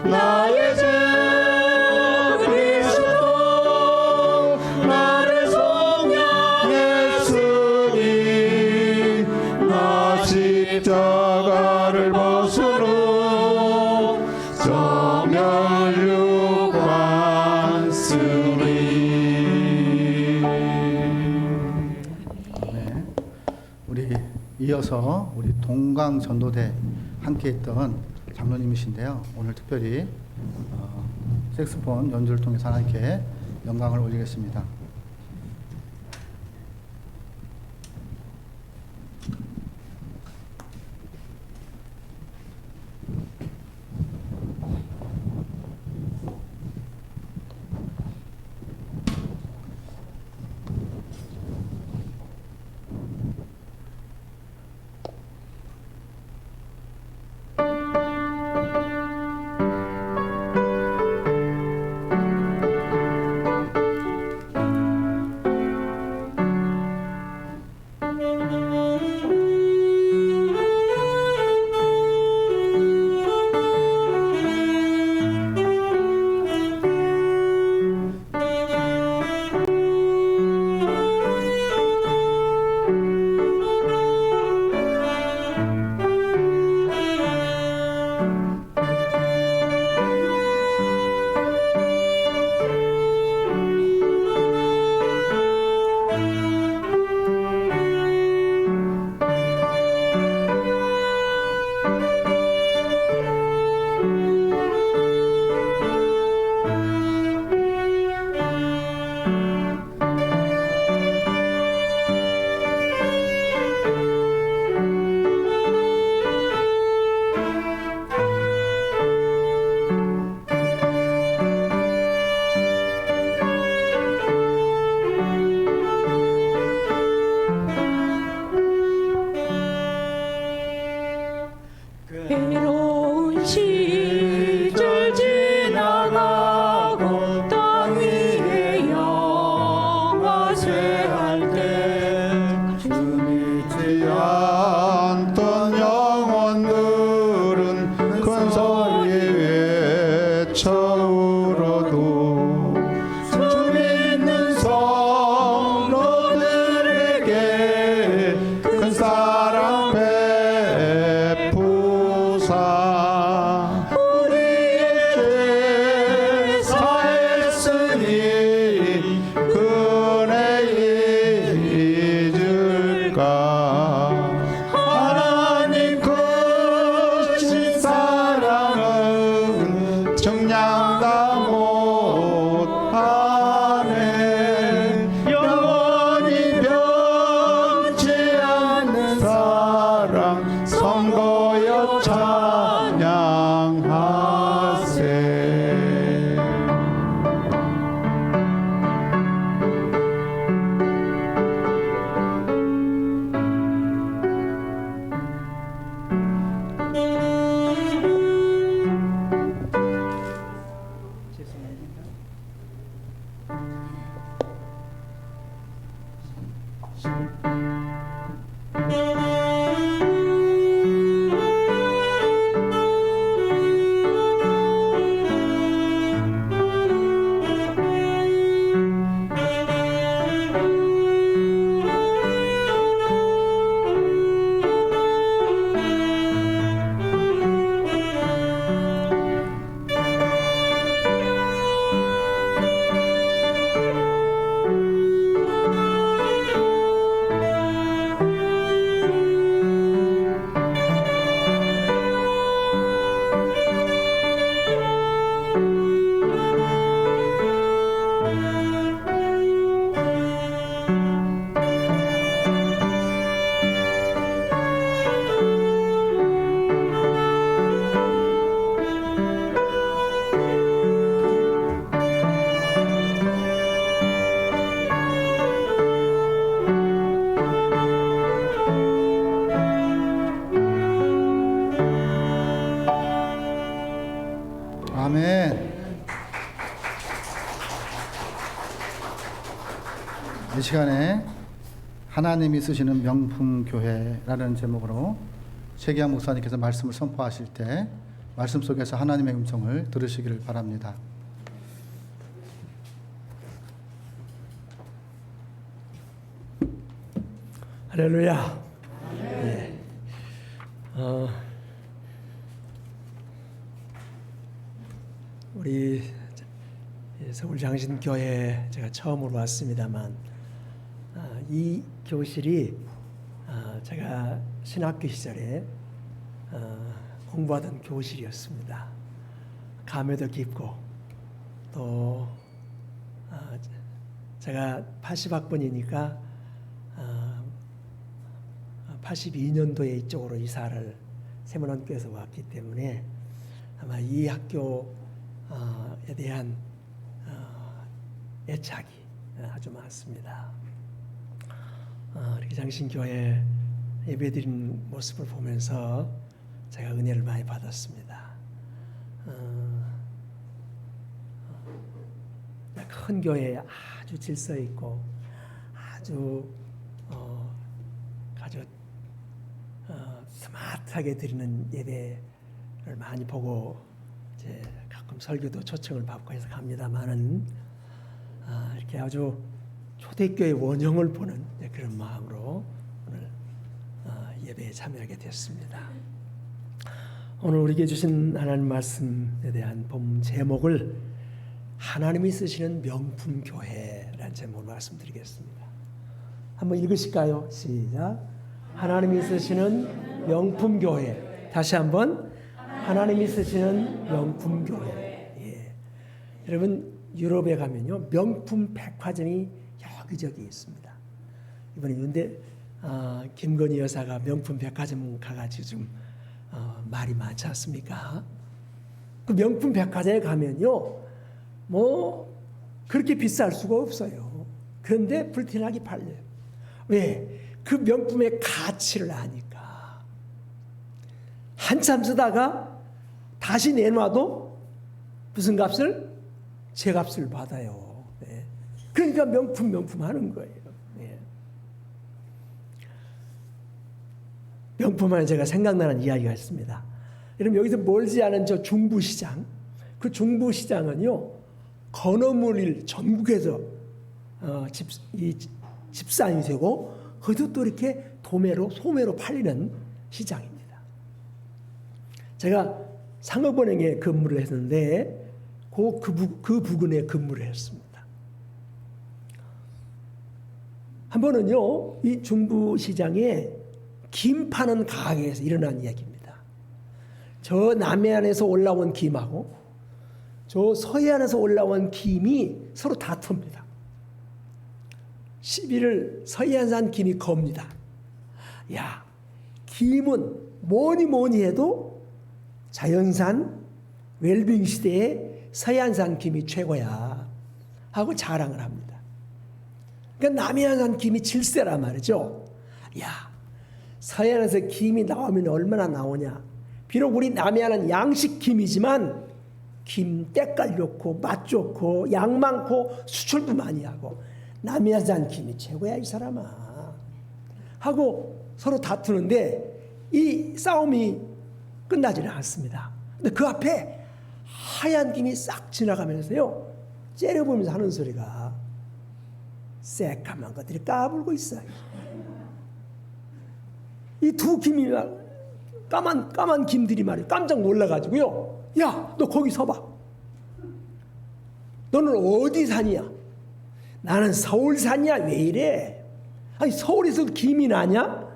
C: 나의 주 그리스도 나를 속량했으니 나 십자가를 벗으러 정멸육 왔으니.
D: 네. 우리 이어서 우리 동강 전도대 함께했던 장로님이신데요. 오늘 특별히 색소폰 연주를 통해서 하나님께 영광을 올리겠습니다.
F: 괴로운 시절 지나가고 땅 위에 영화쇠할 때
C: 주님 잊지 않던 영혼들은 큰 소리 외쳐 울어도 주 믿는 성도들에게 큰 사랑 베푸사 우리의 죄 사했으니 그네 잊을까. 하나님 크신 사랑은 정량다 못하네. 영원히 변치 않는 사랑 선거여 찬양하세.
D: 아멘. 이 시간에 하나님이 쓰시는 명품 교회라는 제목으로 최기환 목사님께서 말씀을 선포하실 때 말씀 속에서 하나님의 음성을 들으시기를 바랍니다.
F: 할렐루야. 네. 우리 서울장신교회 제가 처음으로 왔습니다만 이 교실이 제가 신학교 시절에 공부하던 교실이었습니다. 감회도 깊고 또 제가 80학번이니까 82년도에 이쪽으로 이사를 세문안교에서 왔기 때문에 아마 이 학교에 대한 애착이 아주 많습니다. 이렇게 장신교회 예배드린 모습을 보면서 제가 은혜를 많이 받았습니다. 큰 교회에 아주 질서 있고 아주 스마트하게 드리는 예배를 많이 보고 이제 가끔 설교도 초청을 받고 해서 갑니다만은 이렇게 아주 초대교회 원형을 보는 그런 마음으로 오늘 예배에 참여하게 됐습니다. 오늘 우리에게 주신 하나님 말씀에 대한 본 제목을 하나님이 쓰시는 명품 교회라는 제목으로 말씀드리겠습니다. 한번 읽으실까요? 시작. 하나님이 쓰시는 명품 교회. 다시 한번 하나님이 쓰시는 명품 교회. 예. 여러분 유럽에 가면요 명품 백화점이 여기저기 있습니다. 이번에 윤대 김건희 여사가 명품 백화점 가가지고 좀 말이 많지 않습니까? 그 명품 백화점에 가면요 뭐 그렇게 비쌀 수가 없어요. 그런데 불티나게 팔려요. 왜? 그 명품의 가치를 아니까. 한참 쓰다가 다시 내놔도 무슨 값을? 제 값을 받아요. 네. 그러니까 명품 하는 거예요. 네. 명품 하면 제가 생각나는 이야기가 있습니다. 여러분 여기서 멀지 않은 저 중부시장, 그 중부시장은요 건어물일 전국에서 집산이 되고 거기도 또 이렇게 소매로 팔리는 시장입니다. 제가 상업은행에 근무를 했는데 그 부근에 근무를 했습니다. 한 번은요 이 중부시장에 김 파는 가게에서 일어난 이야기입니다. 저 남해안에서 올라온 김하고 저 서해안에서 올라온 김이 서로 다툽니다. 시비를 서해안산 김이 겁니다. 야, 김은 뭐니 해도 자연산 웰빙 시대에 서해안산 김이 최고야 하고 자랑을 합니다. 그러니까 남해안산 김이 질세란 말이죠. 야, 서해안에서 김이 나오면 얼마나 나오냐. 비록 우리 남해안은 양식 김이지만 김 때깔 좋고 맛 좋고 양 많고 수출도 많이 하고 남해안산 김이 최고야 이 사람아 하고 서로 다투는데 이 싸움이 끝나지는 않습니다. 근데 그 앞에 하얀 김이 싹 지나가면서요 째려보면서 하는 소리가 새까만 것들이 까불고 있어요. 이 두 김이 까만 김들이 말이에요. 깜짝 놀라가지고요. 야, 너 거기 서봐. 너는 어디 사냐? 나는 서울 사냐? 왜 이래? 아니 서울에서도 김이 나냐?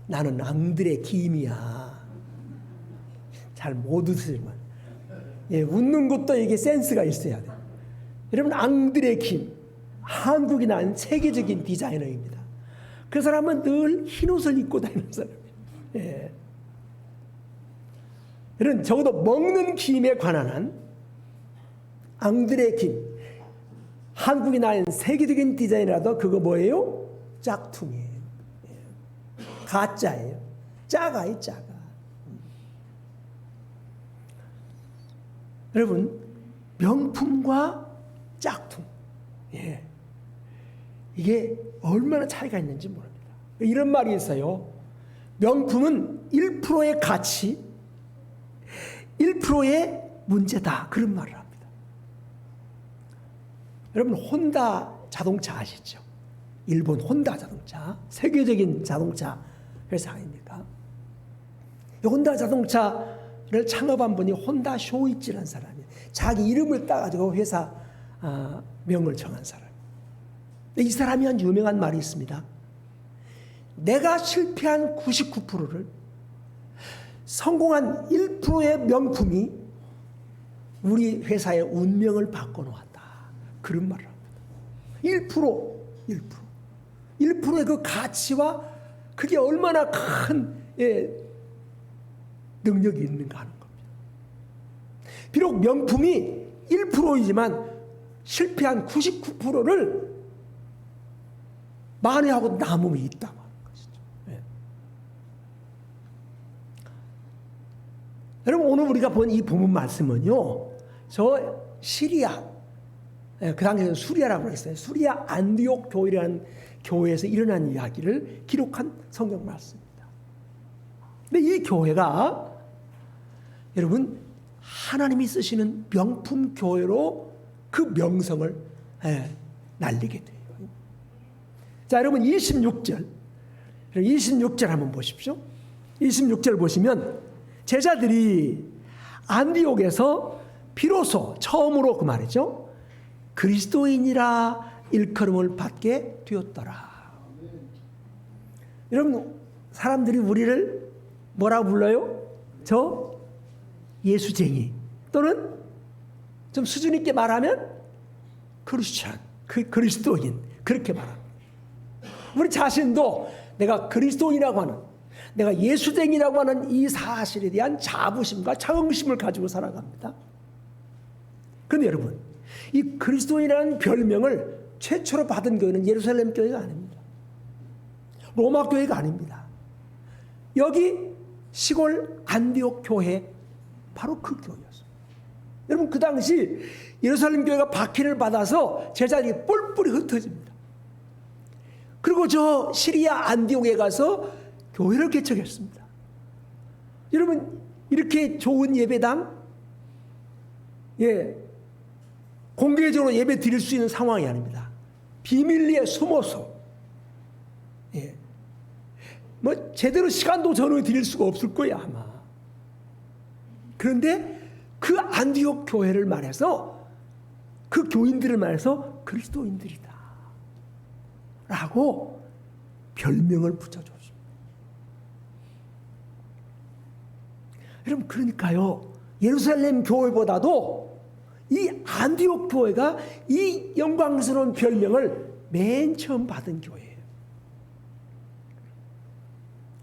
F: 나는 앙들의 김이야. 잘 못 웃으지만 예, 웃는 것도 이게 센스가 있어야 돼. 여러분 앙들의 김, 한국이 난 세계적인 디자이너입니다. 그 사람은 늘 흰 옷을 입고 다니는 사람이에요. 예. 여러분 적어도 먹는 김에 관한 한 앙드레 김, 한국이 낳은 세계적인 디자인이라도 그거 뭐예요? 짝퉁이에요. 예. 가짜예요. 작아요, 작아. 여러분 명품과 짝퉁, 예. 이게 얼마나 차이가 있는지 모릅니다. 이런 말이 있어요. 명품은 1%의 가치, 1%의 문제다. 그런 말을 합니다. 여러분 혼다 자동차 아시죠? 일본 혼다 자동차, 세계적인 자동차 회사 아닙니까? 이 혼다 자동차를 창업한 분이 혼다 쇼이치라는 사람이에요. 자기 이름을 따가지고 회사 명을 정한 사람. 이 사람이 한 유명한 말이 있습니다. 내가 실패한 99%를 성공한 1%의 명품이 우리 회사의 운명을 바꿔놓았다. 그런 말을 합니다. 1%의 그 가치와 그게 얼마나 큰 능력이 있는가 하는 겁니다. 비록 명품이 1%이지만 실패한 99%를 만회하고 남음이 있다 말하는 것이죠. 네. 여러분 오늘 우리가 본 이 본문 말씀은요, 저 시리아, 그 당시에는 수리아라고 했어요. 수리아 안디옥 교회라는 교회에서 일어난 이야기를 기록한 성경 말씀입니다. 근데 이 교회가 여러분 하나님이 쓰시는 명품 교회로 그 명성을 날리게 돼요. 자, 여러분 26절 한번 보십시오. 26절 보시면 제자들이 안디옥에서 비로소 처음으로 그 말이죠, 그리스도인이라 일컬음을 받게 되었더라. 여러분 사람들이 우리를 뭐라 불러요? 저 예수쟁이, 또는 좀 수준 있게 말하면 크리스찬, 그리스도인, 그렇게 말합니다. 우리 자신도 내가 그리스도인이라고 하는, 내가 예수쟁이라고 하는 이 사실에 대한 자부심과 자긍심을 가지고 살아갑니다. 그런데 여러분, 이 그리스도인이라는 별명을 최초로 받은 교회는 예루살렘 교회가 아닙니다. 로마 교회가 아닙니다. 여기 시골 안디옥 교회, 바로 그 교회였어요. 여러분 그 당시 예루살렘 교회가 박해를 받아서 제자들이 뿔뿔이 흩어집니다. 그리고 저 시리아 안디옥에 가서 교회를 개척했습니다. 여러분 이렇게 좋은 예배당, 공개적으로 예배 드릴 수 있는 상황이 아닙니다. 비밀리에 숨어서, 뭐 제대로 시간도 전후 드릴 수가 없을 거야 아마. 그런데 그 안디옥 교회를 말해서, 그 교인들을 말해서 그리스도인들이다 라고 별명을 붙여줬습니다. 여러분 그러니까요, 예루살렘 교회보다도 이 안디옥 교회가 이 영광스러운 별명을 맨 처음 받은 교회예요.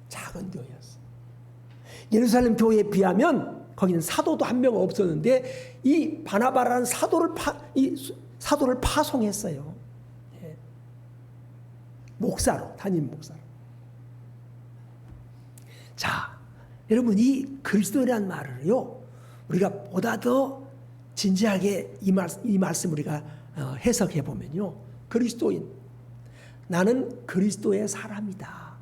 F: 작은 교회였어요. 예루살렘 교회에 비하면 거기는 사도도 한 명 없었는데 이 바나바라는 사도를 파송했어요. 목사로, 담임 목사로. 자, 여러분 이 그리스도라는 말을요, 우리가 보다 더 진지하게 이 말씀 우리가 해석해 보면요, 그리스도인, 나는 그리스도의 사람이다.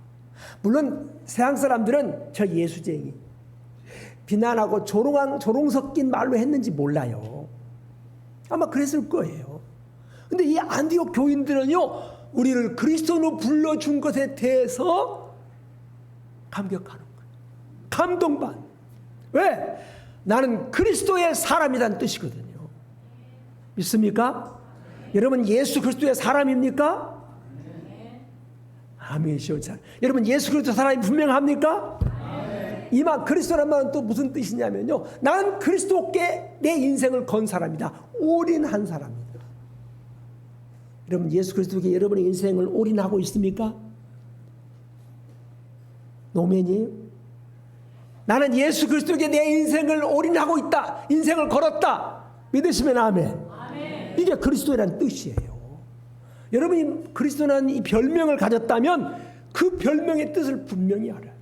F: 물론 세상 사람들은 저 예수쟁이, 비난하고 조롱 섞인 말로 했는지 몰라요. 아마 그랬을 거예요. 근데 이 안디옥 교인들은요, 우리를 그리스도로 불러준 것에 대해서 감격하는 거예요. 감동받는. 왜? 나는 그리스도의 사람이라는 뜻이거든요. 믿습니까? 여러분 예수 그리스도의 사람입니까? 아멘이시오. 여러분 예수 그리스도 사람이 분명합니까? 이만 그리스도란 말은 또 무슨 뜻이냐면요, 나는 그리스도께 내 인생을 건 사람이다. 올인한 사람이다. 여러분 예수 그리스도께 여러분의 인생을 올인하고 있습니까? 노맨이에요? 나는 예수 그리스도께 내 인생을 올인하고 있다. 인생을 걸었다. 믿으시면 아멘. 이게 그리스도라는 뜻이에요. 여러분이 그리스도라는 이 별명을 가졌다면 그 별명의 뜻을 분명히 알아요.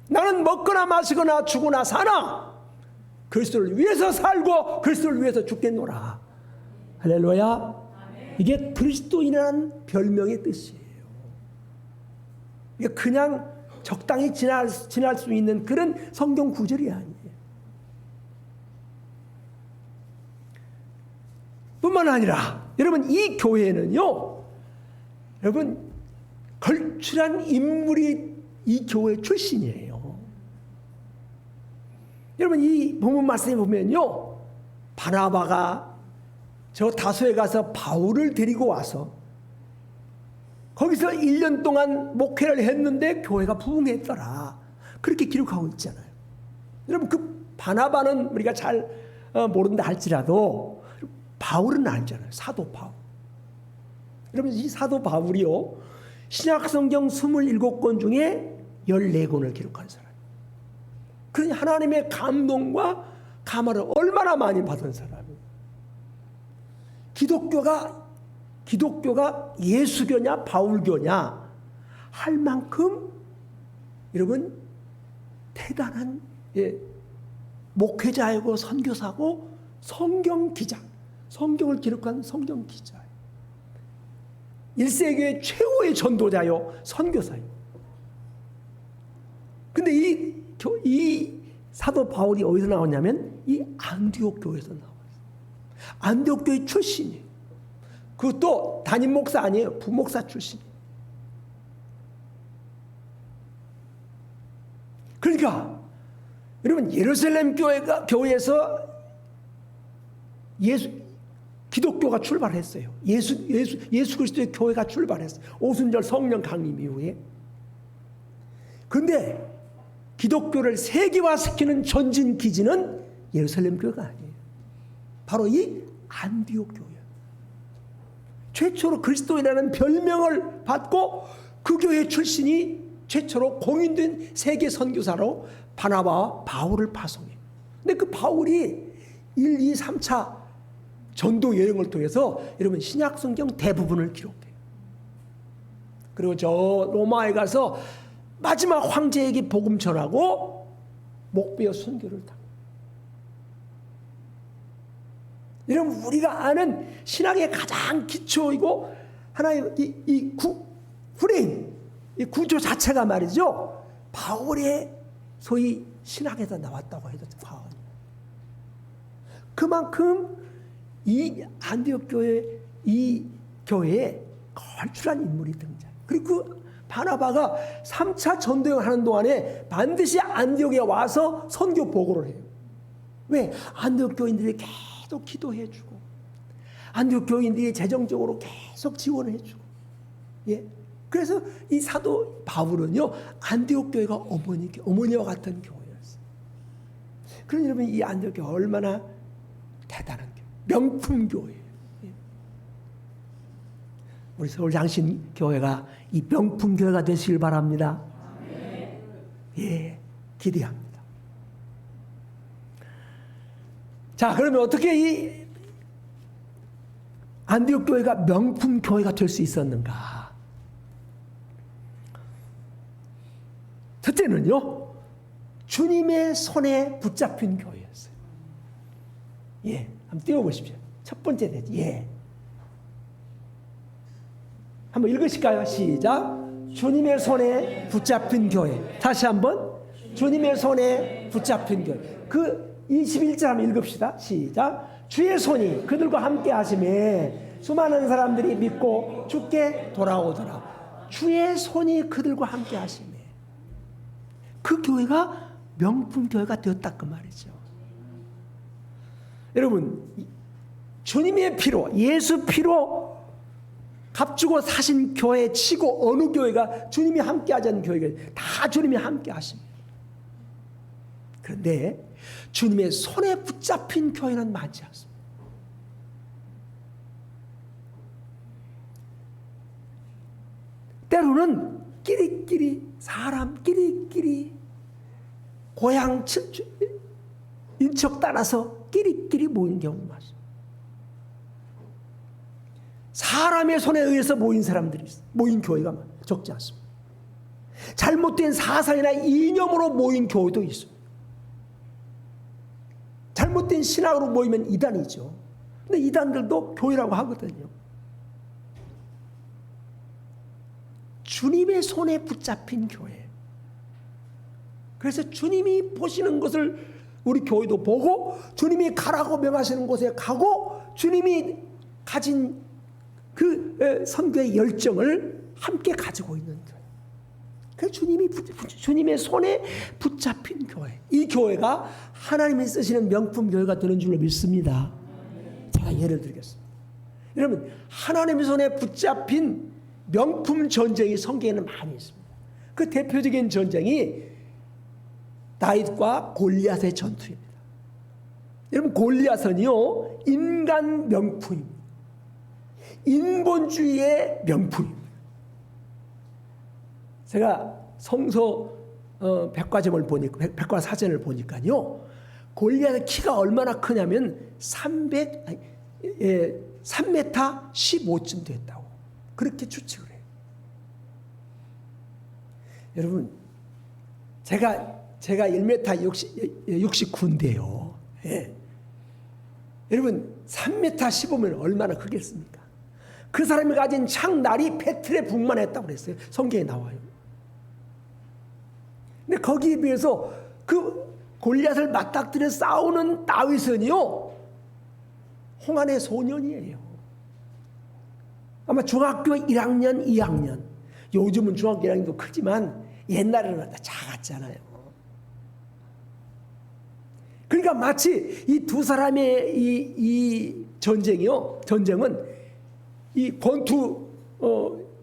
F: 나는 먹거나 마시거나 죽거나 사나 그리스도를 위해서 살고 그리스도를 위해서 죽겠노라. 할렐루야. 이게 그리스도인이라는 별명의 뜻이에요. 이게 그냥 적당히 지날 수 있는 그런 성경 구절이 아니에요. 뿐만 아니라 여러분 이 교회는요, 여러분 걸출한 인물이 이 교회 출신이에요. 여러분 이 본문 말씀에 보면요, 바나바가 저 다소에 가서 바울을 데리고 와서 거기서 1년 동안 목회를 했는데 교회가 부흥했더라. 그렇게 기록하고 있잖아요. 여러분 그 바나바는 우리가 잘 모른다 할지라도 바울은 알잖아요. 사도 바울. 여러분 이 사도 바울이요, 신약성경 27권 중에 14권을 기록한 사람. 그 하나님의 감동과 감화를 얼마나 많이 받은 사람이에요. 기독교가 예수교냐 바울교냐 할 만큼 여러분 대단한 목회자이고 선교사고 성경 기자, 성경을 기록한 성경 기자예요. 1세기의 최고의 전도자요 선교사예요. 근데 이 사도 바울이 어디서 나왔냐면 이 안디옥 교회에서 나왔어요. 안디옥 교회 출신이에요. 그것도 담임 목사 아니에요. 부목사 출신이에요. 그러니까 여러분 예루살렘 교회에서 기독교가 출발했어요. 예수 그리스도의 교회가 출발했어요. 오순절 성령 강림 이후에. 그런데 기독교를 세계화시키는 전진 기지는 예루살렘 교회가 아니에요. 바로 이 안디옥 교회. 최초로 그리스도인이라는 별명을 받고 그 교회 출신이 최초로 공인된 세계 선교사로 바나바와 바울을 파송해요. 근데 그 바울이 1, 2, 3차 전도 여행을 통해서 여러분 신약 성경 대부분을 기록해요. 그리고 저 로마에 가서 마지막 황제에게 복음 전하고 목베어 순교를 당해요. 여러분 우리가 아는 신학의 가장 기초이고 하나의 프레임, 이 구조 자체가 말이죠, 바울의 소위 신학에서 나왔다고 해도 과언이. 그만큼 이 안디옥 교회, 이 교회에 걸출한 인물이 등장해요. 그리고 그 바나바가 3차 전도여행을 하는 동안에 반드시 안디옥에 와서 선교 보고를 해요. 왜? 안디옥 교인들이 계속 기도해주고 안디옥 교인들이 재정적으로 계속 지원해주고. 예. 그래서 이 사도 바울은요, 안디옥 교회가 어머니와 같은 교회였어요. 그러니 여러분 이 안디옥 교회 얼마나 대단한 교회, 명품 교회예요. 예. 우리 서울 장신 교회가 이 명품 교회가 되시길 바랍니다. 예, 기대합니다. 자, 그러면 어떻게 이 안디옥 교회가 명품 교회가 될 수 있었는가? 첫째는요, 주님의 손에 붙잡힌 교회였어요. 예, 한번 띄워보십시오. 첫 번째 되지. 예. 한번 읽으실까요? 시작. 주님의 손에 붙잡힌 교회. 다시 한번. 주님의 손에 붙잡힌 교회. 그 21절 한번 읽읍시다. 시작. 주의 손이 그들과 함께 하심에 수많은 사람들이 믿고 주께 돌아오더라. 주의 손이 그들과 함께 하심에 그 교회가 명품 교회가 되었다 그 말이죠. 여러분 주님의 피로, 예수 피로 값주고 사신 교회 치고 어느 교회가 주님이 함께 하자는 교회가 다 주님이 함께 하십니다. 그런데 주님의 손에 붙잡힌 교회는 많지 않습니다. 때로는 끼리끼리 사람 끼리끼리 고향 인척 따라서 끼리끼리 모인 경우가 많습니다. 사람의 손에 의해서 모인 사람들이 있어요. 모인 교회가 적지 않습니다. 잘못된 사상이나 이념으로 모인 교회도 있어요. 잘못된 신학으로 모이면 이단이죠. 근데 이단들도 교회라고 하거든요. 주님의 손에 붙잡힌 교회. 그래서 주님이 보시는 것을 우리 교회도 보고 주님이 가라고 명하시는 곳에 가고 주님이 가진 그 선교의 열정을 함께 가지고 있는 교회. 그 주님의 손에 붙잡힌 교회. 이 교회가 하나님이 쓰시는 명품 교회가 되는 줄로 믿습니다. 제가 예를 들겠습니다. 여러분, 하나님의 손에 붙잡힌 명품 전쟁이 성경에는 많이 있습니다. 그 대표적인 전쟁이 다윗과 골리앗의 전투입니다. 여러분, 골리앗은요 인간 명품입니다. 인본주의의 명품입니다. 제가 성서 백과점을 보니까 백과사전을 보니까요 골리앗의 키가 얼마나 크냐면 3m 15쯤 됐다고 그렇게 추측을 해요. 여러분, 제가 1m 69인데요. 예. 여러분 3m 15면 얼마나 크겠습니까? 그 사람이 가진 창날이 배틀에 북만했다고 그랬어요. 성경에 나와요. 근데 거기에 비해서 그 골리앗을 맞닥뜨려 싸우는 다윗은요 홍안의 소년이에요. 아마 중학교 1학년, 2학년. 요즘은 중학교 1학년도 크지만 옛날에는 다 작았잖아요. 그러니까 마치 이 두 사람의 이 전쟁은 이 권투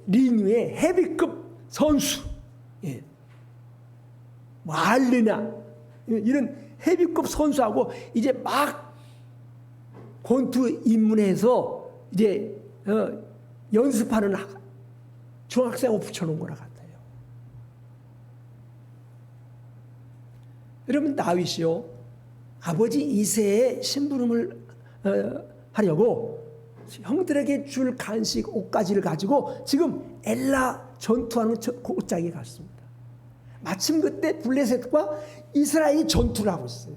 F: 링 위에 헤비급 선수, 예. 뭐 알리나 이런 헤비급 선수하고 이제 막 권투 입문해서 이제 연습하는 중학생하고 붙여놓은 거라 같아요. 여러분, 다윗이요 아버지 이새의 심부름을 하려고 형들에게 줄 간식 옷가지를 가지고 지금 엘라 전투하는 곧장에 갔습니다. 마침 그때 블레셋과 이스라엘이 전투를 하고 있어요.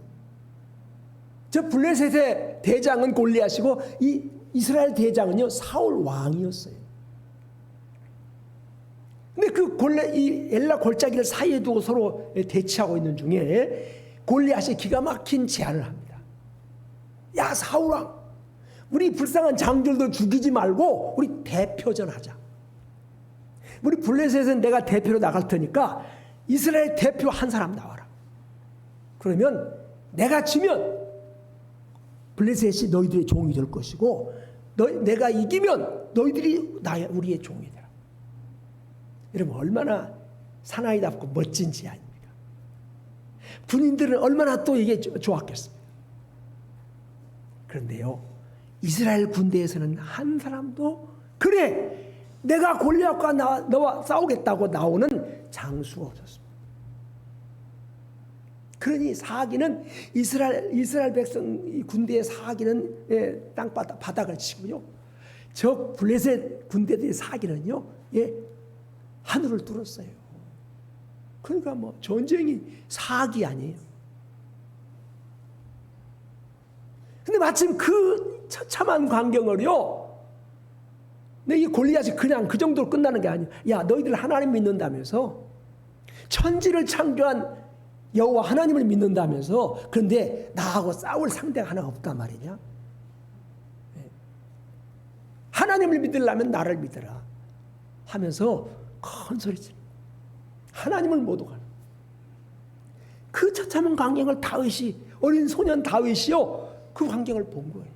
F: 저 블레셋의 대장은 골리앗이고 이 이스라엘 대장은요 사울 왕이었어요. 근데 이 엘라 골짜기를 사이에 두고 서로 대치하고 있는 중에 골리앗이 기가 막힌 제안을 합니다. 야, 사울 왕, 우리 불쌍한 장들도 죽이지 말고 우리 대표전 하자. 우리 블레셋은 내가 대표로 나갈 테니까 이스라엘 대표 한 사람 나와라. 그러면 내가 지면 블레셋이 너희들의 종이 될 것이고 내가 이기면 너희들이 우리의 종이 되라. 여러분, 얼마나 사나이답고 멋진 제안입니까? 군인들은 얼마나 또 이게 좋았겠습니까? 그런데요, 이스라엘 군대에서는 한 사람도 그래 내가 골리앗과 너와 싸우겠다고 나오는 장수가 없었습니다. 그러니 사기는 이스라엘 백성 군대의 사기는 땅바닥을 치고요, 저 블레셋 군대들의 사기는요 하늘을 뚫었어요. 그러니까 뭐 전쟁이 사기 아니에요. 근데 마침 그 처참한 광경을요, 근데 이 골리앗이 그냥 그 정도로 끝나는 게 아니에요. 야, 너희들 하나님 믿는다면서, 천지를 창조한 여호와 하나님을 믿는다면서, 그런데 나하고 싸울 상대가 하나 없단 말이냐. 하나님을 믿으려면 나를 믿으라 하면서 큰 소리 지르. 하나님을 못 오가는 그 처참한 광경을 다윗이, 어린 소년 다윗이요 그 광경을 본 거예요.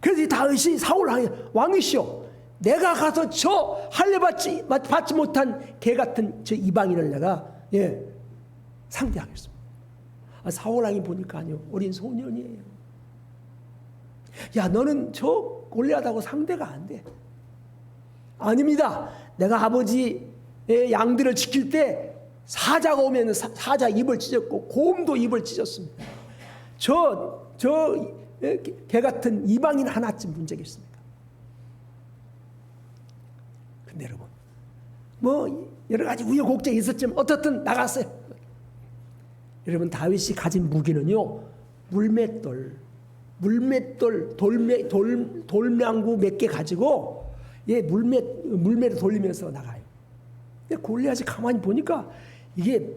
F: 그래서 이 다윗이 사울 왕이시오, 내가 가서 저 할례 받지 못한 개 같은 저 이방인을 내가 상대하겠습니다. 사울 왕이 보니까 아니요, 어린 소년이에요. 야, 너는 저 골리앗하고 상대가 안 돼. 아닙니다. 내가 아버지의 양들을 지킬 때 사자가 오면 사자 입을 찢었고 곰도 입을 찢었습니다. 저 개 같은 이방인 하나쯤 문제겠습니까? 근데 여러분, 뭐 여러 가지 우여곡절이 있었지만 어떻든 나갔어요. 여러분, 다윗이 가진 무기는요 돌망구 몇 개 가지고 물매를 돌리면서 나가요. 근데 골리앗이 가만히 보니까 이게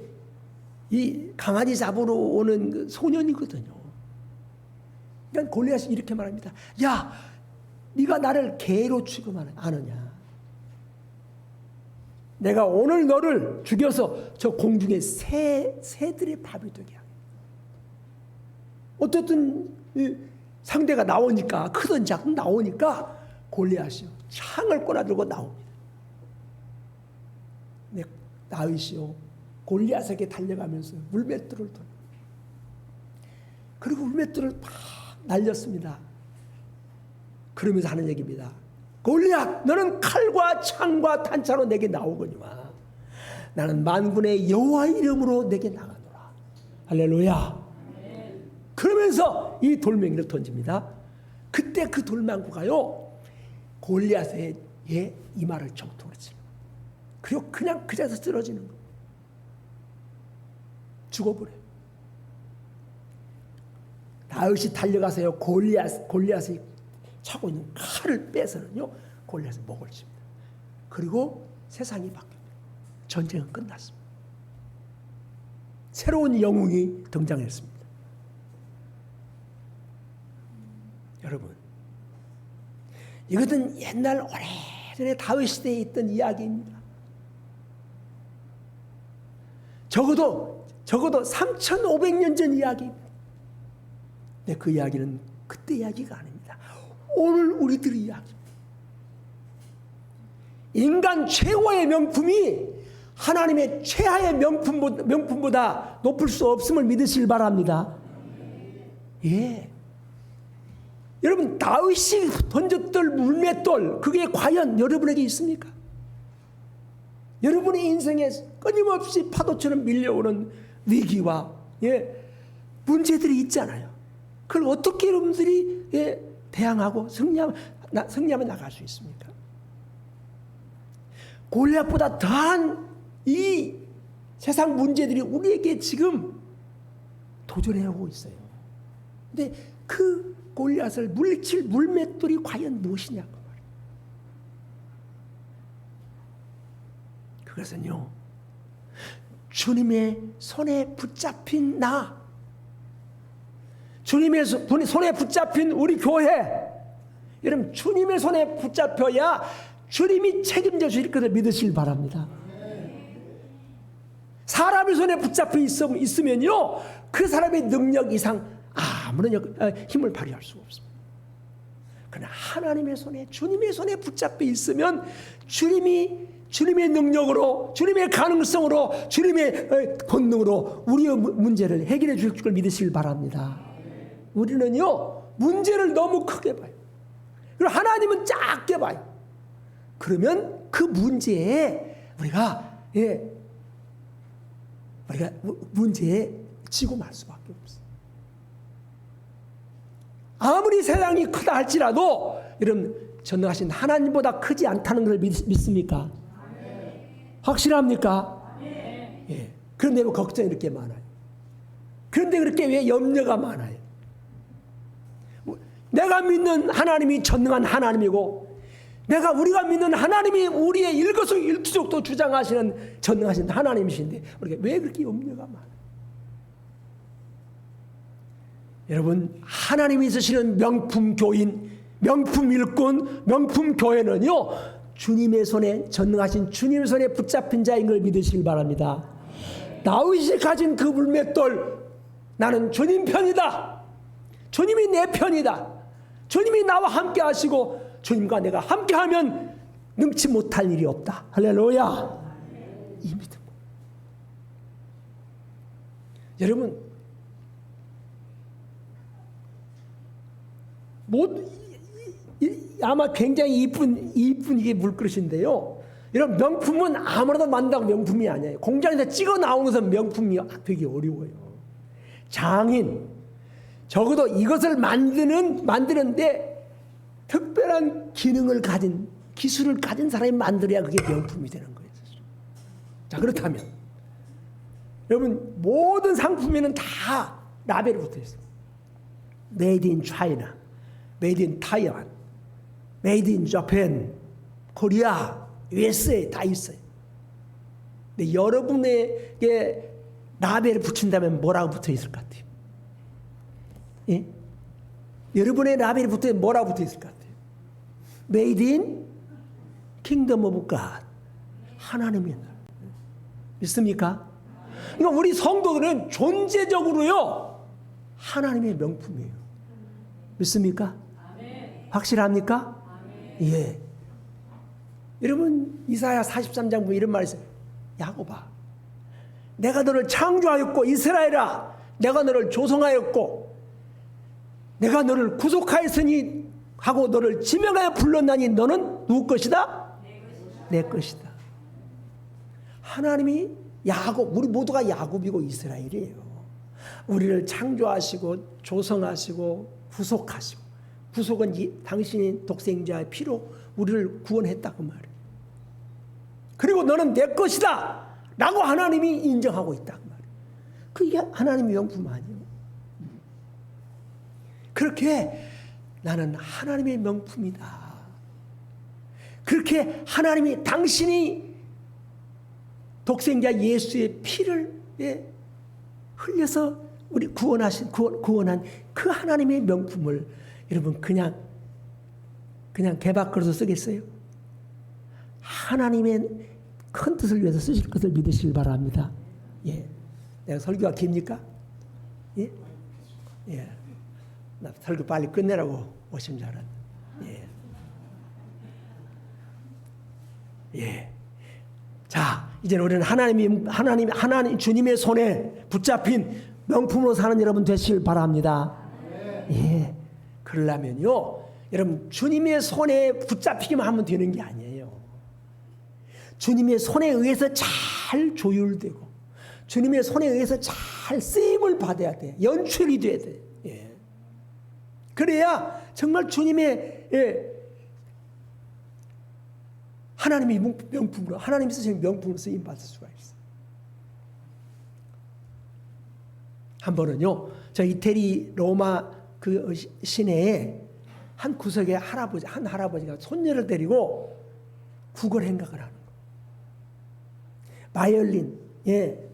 F: 이 강아지 잡으러 오는 그 소년이거든요. 그러니까 골리앗이 이렇게 말합니다. 야, 네가 나를 개로 취급하느냐? 내가 오늘 너를 죽여서 저 공중의 새들의 밥이 되게 하겠다. 어쨌든 상대가 나오니까, 크든 작든 나오니까 골리앗이요, 창을 꺼내들고 나옵니다. 네, 다윗이요, 골리앗에게 달려가면서 물맷돌을 돌려, 그리고 물맷돌을 팍 날렸습니다. 그러면서 하는 얘기입니다. 골리앗, 너는 칼과 창과 단차로 내게 나오거니와 나는 만군의 여호와의 이름으로 내게 나가노라. 할렐루야. 그러면서 이 돌멩이를 던집니다. 그때 그 돌망구가요, 골리앗의 이마를 정통으로 칩니다. 그리고 그냥 그 자리에서 쓰러지는 거예요. 죽어버려요. 다윗이 달려가서요, 골리앗이 차고 있는 칼을 빼서는요, 골리앗의 목을 칩니다. 그리고 세상이 바뀝니다. 전쟁은 끝났습니다. 새로운 영웅이 등장했습니다. 여러분, 이것은 옛날 오래전에 다윗 시대에 있던 이야기입니다. 적어도 3,500년 전 이야기입니다. 근데 그 이야기는 그때 이야기가 아닙니다. 오늘 우리들의 이야기입니다. 인간 최고의 명품이 하나님의 최하의 명품보다 높을 수 없음을 믿으시길 바랍니다. 예. 여러분, 다윗이 던졌던 물맷돌, 그게 과연 여러분에게 있습니까? 여러분의 인생에 끊임없이 파도처럼 밀려오는 위기와 문제들이 있잖아요. 그걸 어떻게 여러분들이 대항하고 승리하며 나갈 수 있습니까? 골리앗보다 더한 이 세상 문제들이 우리에게 지금 도전해오고 있어요. 근데 그 골리앗을 물칠 물맷돌이 과연 무엇이냐고 말이에요. 그것은요, 주님의 손에 붙잡힌 나, 주님의 손에 붙잡힌 우리 교회, 여러분, 주님의 손에 붙잡혀야 주님이 책임져 주실 것을 믿으시길 바랍니다. 사람의 손에 붙잡혀 있으면요, 그 사람의 능력 이상 아무런 힘을 발휘할 수가 없습니다. 그러나 하나님의 손에, 주님의 손에 붙잡혀 있으면 주님의 능력으로, 주님의 가능성으로, 주님의 본능으로 우리의 문제를 해결해 줄 걸 믿으시길 바랍니다. 우리는요, 문제를 너무 크게 봐요. 그리고 하나님은 작게 봐요. 그러면 그 문제에 우리가 문제에 지고 말 수밖에 없어요. 아무리 세상이 크다 할지라도 여러분, 전능하신 하나님보다 크지 않다는 걸 믿습니까? 확실합니까? 예. 그런데 왜 걱정이 이렇게 많아요? 그런데 그렇게 왜 염려가 많아요? 내가 믿는 하나님이 전능한 하나님이고, 우리가 믿는 하나님이 우리의 일거수일투족도 주장하시는 전능하신 하나님이신데 우리가 왜 그렇게 염려가 많아요? 여러분, 하나님이 있으시는 명품 교인, 명품 일꾼, 명품 교회는요, 주님의 손에, 전능하신 주님의 손에 붙잡힌 자인 걸 믿으시길 바랍니다. 다윗이 가진 그 물맷돌, 나는 주님 편이다, 주님이 내 편이다, 주님이 나와 함께 하시고 주님과 내가 함께하면 능치 못할 일이 없다. 할렐루야. 이 믿음. 여러분, 아마 굉장히 이쁜 이게 물그릇인데요. 이런 명품은 아무나 만든다고 명품이 아니에요. 공장에서 찍어 나온 것은 명품이 되게 어려워요. 장인, 적어도 이것을 만드는데 특별한 기능을 가진, 기술을 가진 사람이 만들어야 그게 명품이 되는 거예요. 자, 그렇다면 여러분, 모든 상품에는 다 라벨이 붙어 있어요. Made in China, Made in Taiwan, Made in Japan, 코리아, USA 다 있어요. 근데 여러분에게 라벨을 붙인다면 뭐라고 붙어 있을 것 같아요? 예? 여러분의 라벨이 붙어 뭐라고 붙어 있을 것 같아요? Made in Kingdom of God. 하나님의 나라. 믿습니까? 그러니까 우리 성도들은 존재적으로요 하나님의 명품이에요. 믿습니까? 확실합니까? 예. 여러분 이사야 43장 보면 이런 말이 있어요. 야곱아, 내가 너를 창조하였고, 이스라엘아, 내가 너를 조성하였고, 내가 너를 구속하였으니 하고 너를 지명하여 불렀나니 너는 누구 것이다? 내 것이다. 하나님이 야곱, 우리 모두가 야곱이고 이스라엘이에요. 우리를 창조하시고 조성하시고 구속하시고, 구속은 당신이 독생자의 피로 우리를 구원했다 그 말이에요. 그리고 너는 내 것이다 라고 하나님이 인정하고 있다 그 말이에요. 그게 하나님의 명품 아니에요. 그렇게 나는 하나님의 명품이다. 그렇게 하나님이 당신이 독생자 예수의 피를 흘려서 우리 구원한 그 하나님의 명품을 여러분 그냥 개박으로서 쓰겠어요? 하나님의 큰 뜻을 위해서 쓰실 것을 믿으시길 바랍니다. 예. 내가 설교가 깁니까? 예? 예. 나 설교 빨리 끝내라고 오신 줄 알았는데. 예. 예. 자, 이제는 우리는 하나님 주님의 손에 붙잡힌 명품으로 사는 여러분 되시길 바랍니다. 예. 그러려면요, 여러분 주님의 손에 붙잡히기만 하면 되는 게 아니에요. 주님의 손에 의해서 잘 조율되고, 주님의 손에 의해서 잘 쓰임을 받아야 돼. 연출이 돼야 돼. 예. 그래야 정말 주님의 하나님의 명품으로, 하나님이 쓰신 명품으로 쓰임 받을 수가 있어요. 한 번은요, 저 이태리 로마 그 시내에 한 구석에 한 할아버지가 손녀를 데리고 국어 행각을 하는 거예요.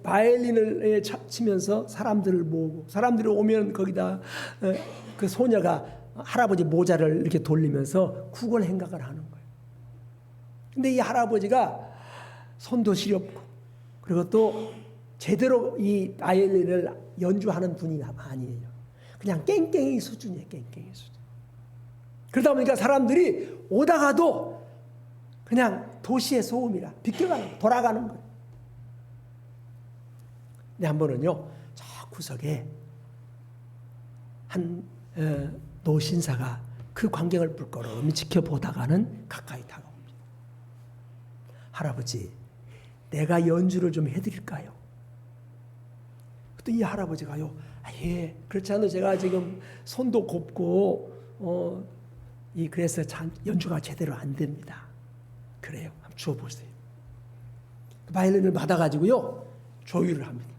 F: 바이올린을 치면서 사람들을 모으고, 사람들이 오면 거기다 그 소녀가 할아버지 모자를 이렇게 돌리면서 국어 행각을 하는 거예요. 근데 이 할아버지가 손도 시렵고, 그리고 또 제대로 이 바이올린을 연주하는 분이 아니에요. 그냥 깽깽이 수준이에요. 깽깽이 수준. 그러다 보니까 사람들이 오다가도 그냥 도시의 소음이라 비껴가는, 돌아가는 거예요. 근데 한 번은요, 저 구석에 한 노신사가 그 광경을 불끄러미 지켜보다가는 가까이 다가옵니다. 할아버지, 내가 연주를 좀 해드릴까요? 그때 이 할아버지가요, 예, 그렇지 않아도 제가 지금 손도 곱고 그래서 참 연주가 제대로 안 됩니다. 그래요, 한번 주워보세요. 바이올린을 받아가지고요, 조율을 합니다.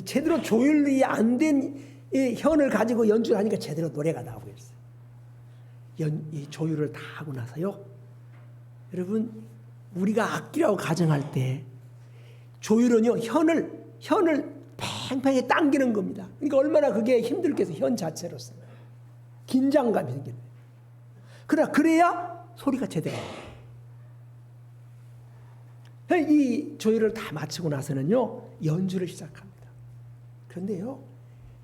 F: 제대로 조율이 안 된 현을 가지고 연주를 하니까 제대로 노래가 나오고 있어요. 이 조율을 다 하고 나서요, 여러분 우리가 악기라고 가정할 때 조율은요, 현을 팽팽히 당기는 겁니다. 그러니까 얼마나 그게 힘들겠어요. 현 자체로서 긴장감이 생기는 거예요. 그래야 소리가 제대로 나와요. 이 조율을 다 마치고 나서는요, 연주를 시작합니다. 그런데요,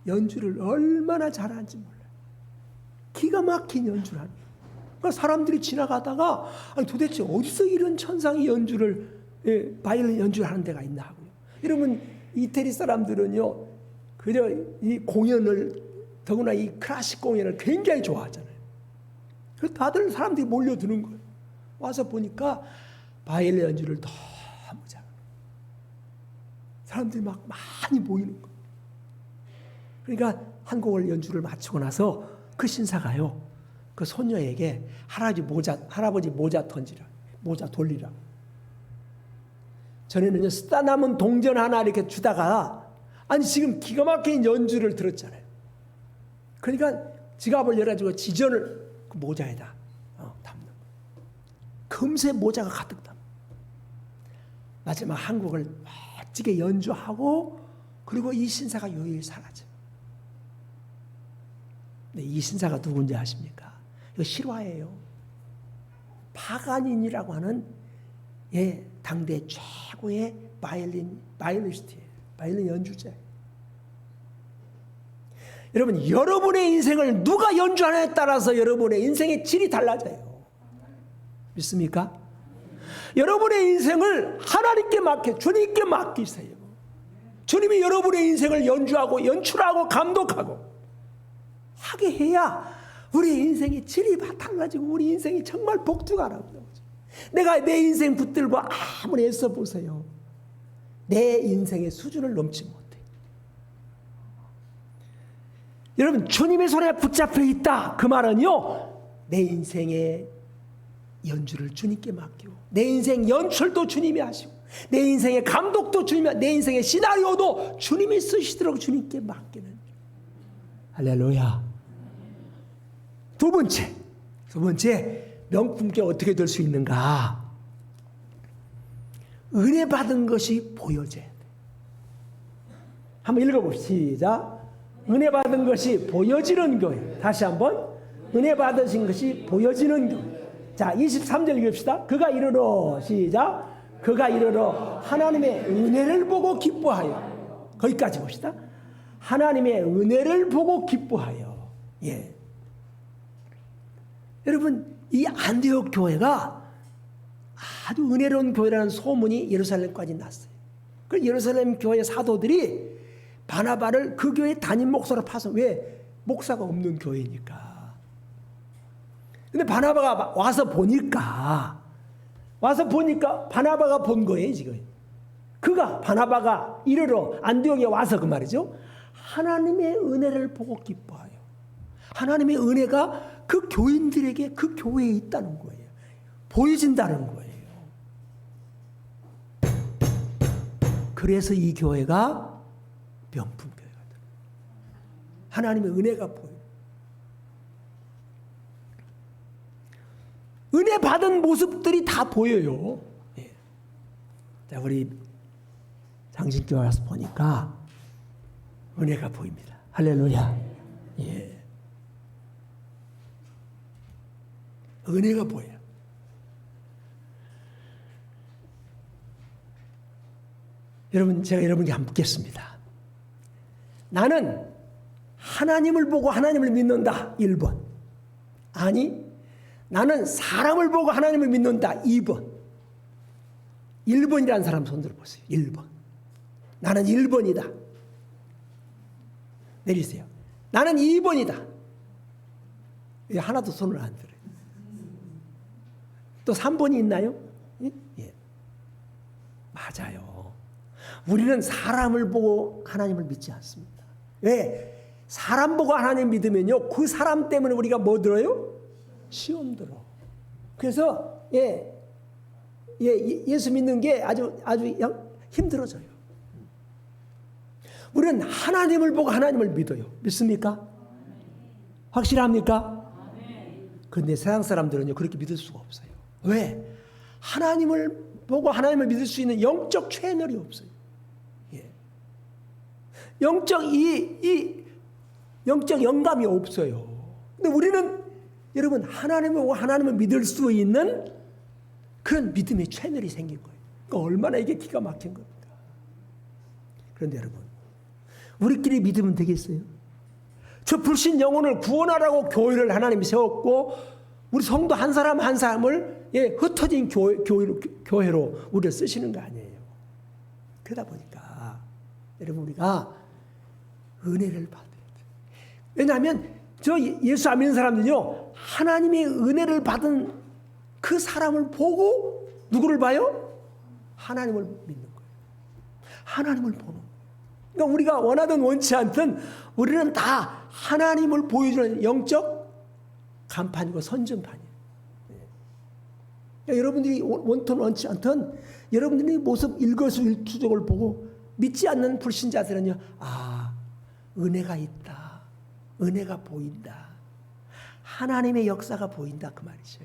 F: 연주를 얼마나 잘하는지 몰라요. 기가 막힌 연주를 하는 거예요. 그러니까 사람들이 지나가다가 도대체 어디서 이런 천상의 연주를, 바이올린 연주를 하는 데가 있나 하고요. 여러분 이태리 사람들은요, 그저 이 공연을, 더구나 이 클래식 공연을 굉장히 좋아하잖아요. 그래서 다들 사람들이 몰려드는 거예요. 와서 보니까 바이올린 연주를 너무 잘해요. 사람들이 막 많이 모이는 거예요. 그러니까 한 곡을 연주를 마치고 나서 그 신사가요, 그 손녀에게 할아버지 모자 던지라, 모자 돌리라. 전에는요, 쓰다 남은 동전 하나 이렇게 주다가, 아니 지금 기가 막힌 연주를 들었잖아요. 그러니까 지갑을 열어가지고 지전을 그 모자에다 담는 거예요. 금세 모자가 가득 담. 마지막 한 곡을 멋지게 연주하고 그리고 이 신사가 요일 사라져. 네, 이 신사가 누군지 아십니까? 이거 실화예요. 파가닌이라고 하는 당대 최고의 바이올리스트예요. 바이올린 연주자. 여러분, 여러분의 인생을 누가 연주하느냐에 따라서 여러분의 인생의 질이 달라져요. 믿습니까? 여러분의 인생을 하나님께 맡겨, 주님께 맡기세요. 주님이 여러분의 인생을 연주하고 연출하고 감독하고 하게 해야 우리 인생의 질이 달라지고 우리 인생이 정말 복주가 나오죠. 내가 내 인생 붙들고 아무리 애써 보세요. 내 인생의 수준을 넘지 못해. 여러분, 주님의 손에 붙잡혀 있다. 그 말은요, 내 인생의 연주를 주님께 맡기고 내 인생 연출도 주님이 하시고 내 인생의 감독도 주님이, 내 인생의 시나리오도 주님이 쓰시도록 주님께 맡기는. 할렐루야. 두 번째 명품께 어떻게 될 수 있는가? 은혜 받은 것이 보여져야 돼. 한번 읽어봅시다. 은혜 받은 것이 보여지는 교회. 다시 한번. 은혜 받으신 것이 보여지는 교회. 자, 23절 읽읍시다. 그가 이르러, 시작. 그가 이르러 하나님의 은혜를 보고 기뻐하여. 거기까지 봅시다. 하나님의 은혜를 보고 기뻐하여. 예. 여러분, 이 안디옥 교회가 아주 은혜로운 교회라는 소문이 예루살렘까지 났어요. 그 예루살렘 교회 사도들이 바나바를 그 교회 담임 목사로 파서, 왜? 목사가 없는 교회니까. 근데 바나바가 와서 보니까 바나바가 본 거예요, 지금. 바나바가 이르러 안디옥에 와서 그 말이죠. 하나님의 은혜를 보고 기뻐하여. 하나님의 은혜가 그 교인들에게 그 교회에 있다는 거예요. 보여진다는 거예요. 그래서 이 교회가 명품 교회가 돼요. 하나님의 은혜가 보여요. 은혜 받은 모습들이 다 보여요. 예. 자, 우리 장신교회 와서 보니까 은혜가 보입니다. 할렐루야. 예. 은혜가 보여요. 여러분, 제가 여러분께 한번 묻겠습니다. 나는 하나님을 보고 하나님을 믿는다. 1번. 아니, 나는 사람을 보고 하나님을 믿는다. 2번. 1번이라는 사람 손 들어보세요. 1번. 나는 1번이다. 내리세요. 나는 2번이다. 왜 하나도 손을 안 들어요? 또 3번이 있나요? 예. 맞아요. 우리는 사람을 보고 하나님을 믿지 않습니다. 왜? 사람 보고 하나님 믿으면요, 그 사람 때문에 우리가 뭐 들어요? 시험 들어. 그래서 예수 믿는 게 아주 힘들어져요. 우리는 하나님을 보고 하나님을 믿어요. 믿습니까? 확실합니까? 그런데 세상 사람들은요, 그렇게 믿을 수가 없어요. 왜? 하나님을 보고 하나님을 믿을 수 있는 영적 채널이 없어요. 예. 영적 영감이 없어요. 근데 우리는 여러분, 하나님을 보고 하나님을 믿을 수 있는 그런 믿음의 채널이 생긴 거예요. 그러니까 얼마나 이게 기가 막힌 겁니까? 그런데 여러분, 우리끼리 믿으면 되겠어요? 저 불신 영혼을 구원하라고 교회를 하나님이 세웠고, 우리 성도 한 사람 한 사람을 흩어진 교회로 우리를 쓰시는 거 아니에요. 그러다 보니까 여러분, 우리가 은혜를 받아야 돼요. 왜냐하면 저 예수 안 믿는 사람들은요, 하나님의 은혜를 받은 그 사람을 보고 누구를 봐요? 하나님을 믿는 거예요. 하나님을 보는 거예요. 그러니까 우리가 원하든 원치 않든 우리는 다 하나님을 보여주는 영적 간판이고 선전판이에요. 그러니까 여러분들이 원튼 원치 않든 여러분들이 모습 일거수일투족을 보고 믿지 않는 불신자들은요, 아, 은혜가 있다. 은혜가 보인다. 하나님의 역사가 보인다. 그 말이죠.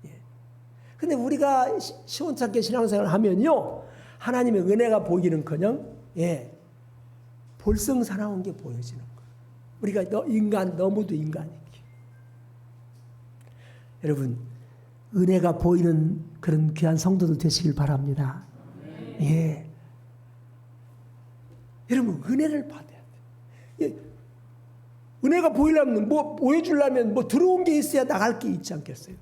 F: 예. 근데 우리가 시원찮게 신앙생활을 하면요, 하나님의 은혜가 보이기는커녕 볼썽사나운 게 보여지는 거예요. 우리가 너무도 인간이기. 여러분, 은혜가 보이는 그런 귀한 성도들 되시길 바랍니다. 예. 여러분, 은혜를 받아야 돼요. 예. 은혜가 보이려면 보여주려면 들어온 게 있어야 나갈 게 있지 않겠어요?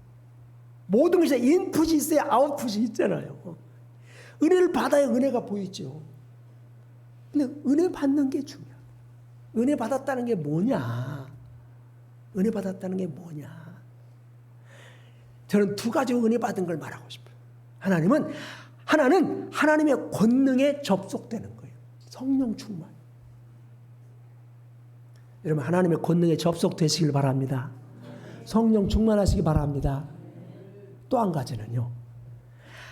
F: 모든 것이 인풋이 있어야 아웃풋이 있잖아요. 은혜를 받아야 은혜가 보이죠. 근데 은혜 받는 게 중요해요. 은혜 받았다는 게 뭐냐? 은혜 받았다는 게 뭐냐? 저는 두 가지로 은혜 받은 걸 말하고 싶어요. 하나는 하나님의 권능에 접속되는 거예요. 성령 충만. 여러분, 하나님의 권능에 접속되시길 바랍니다. 성령 충만하시기 바랍니다. 또 한 가지는요,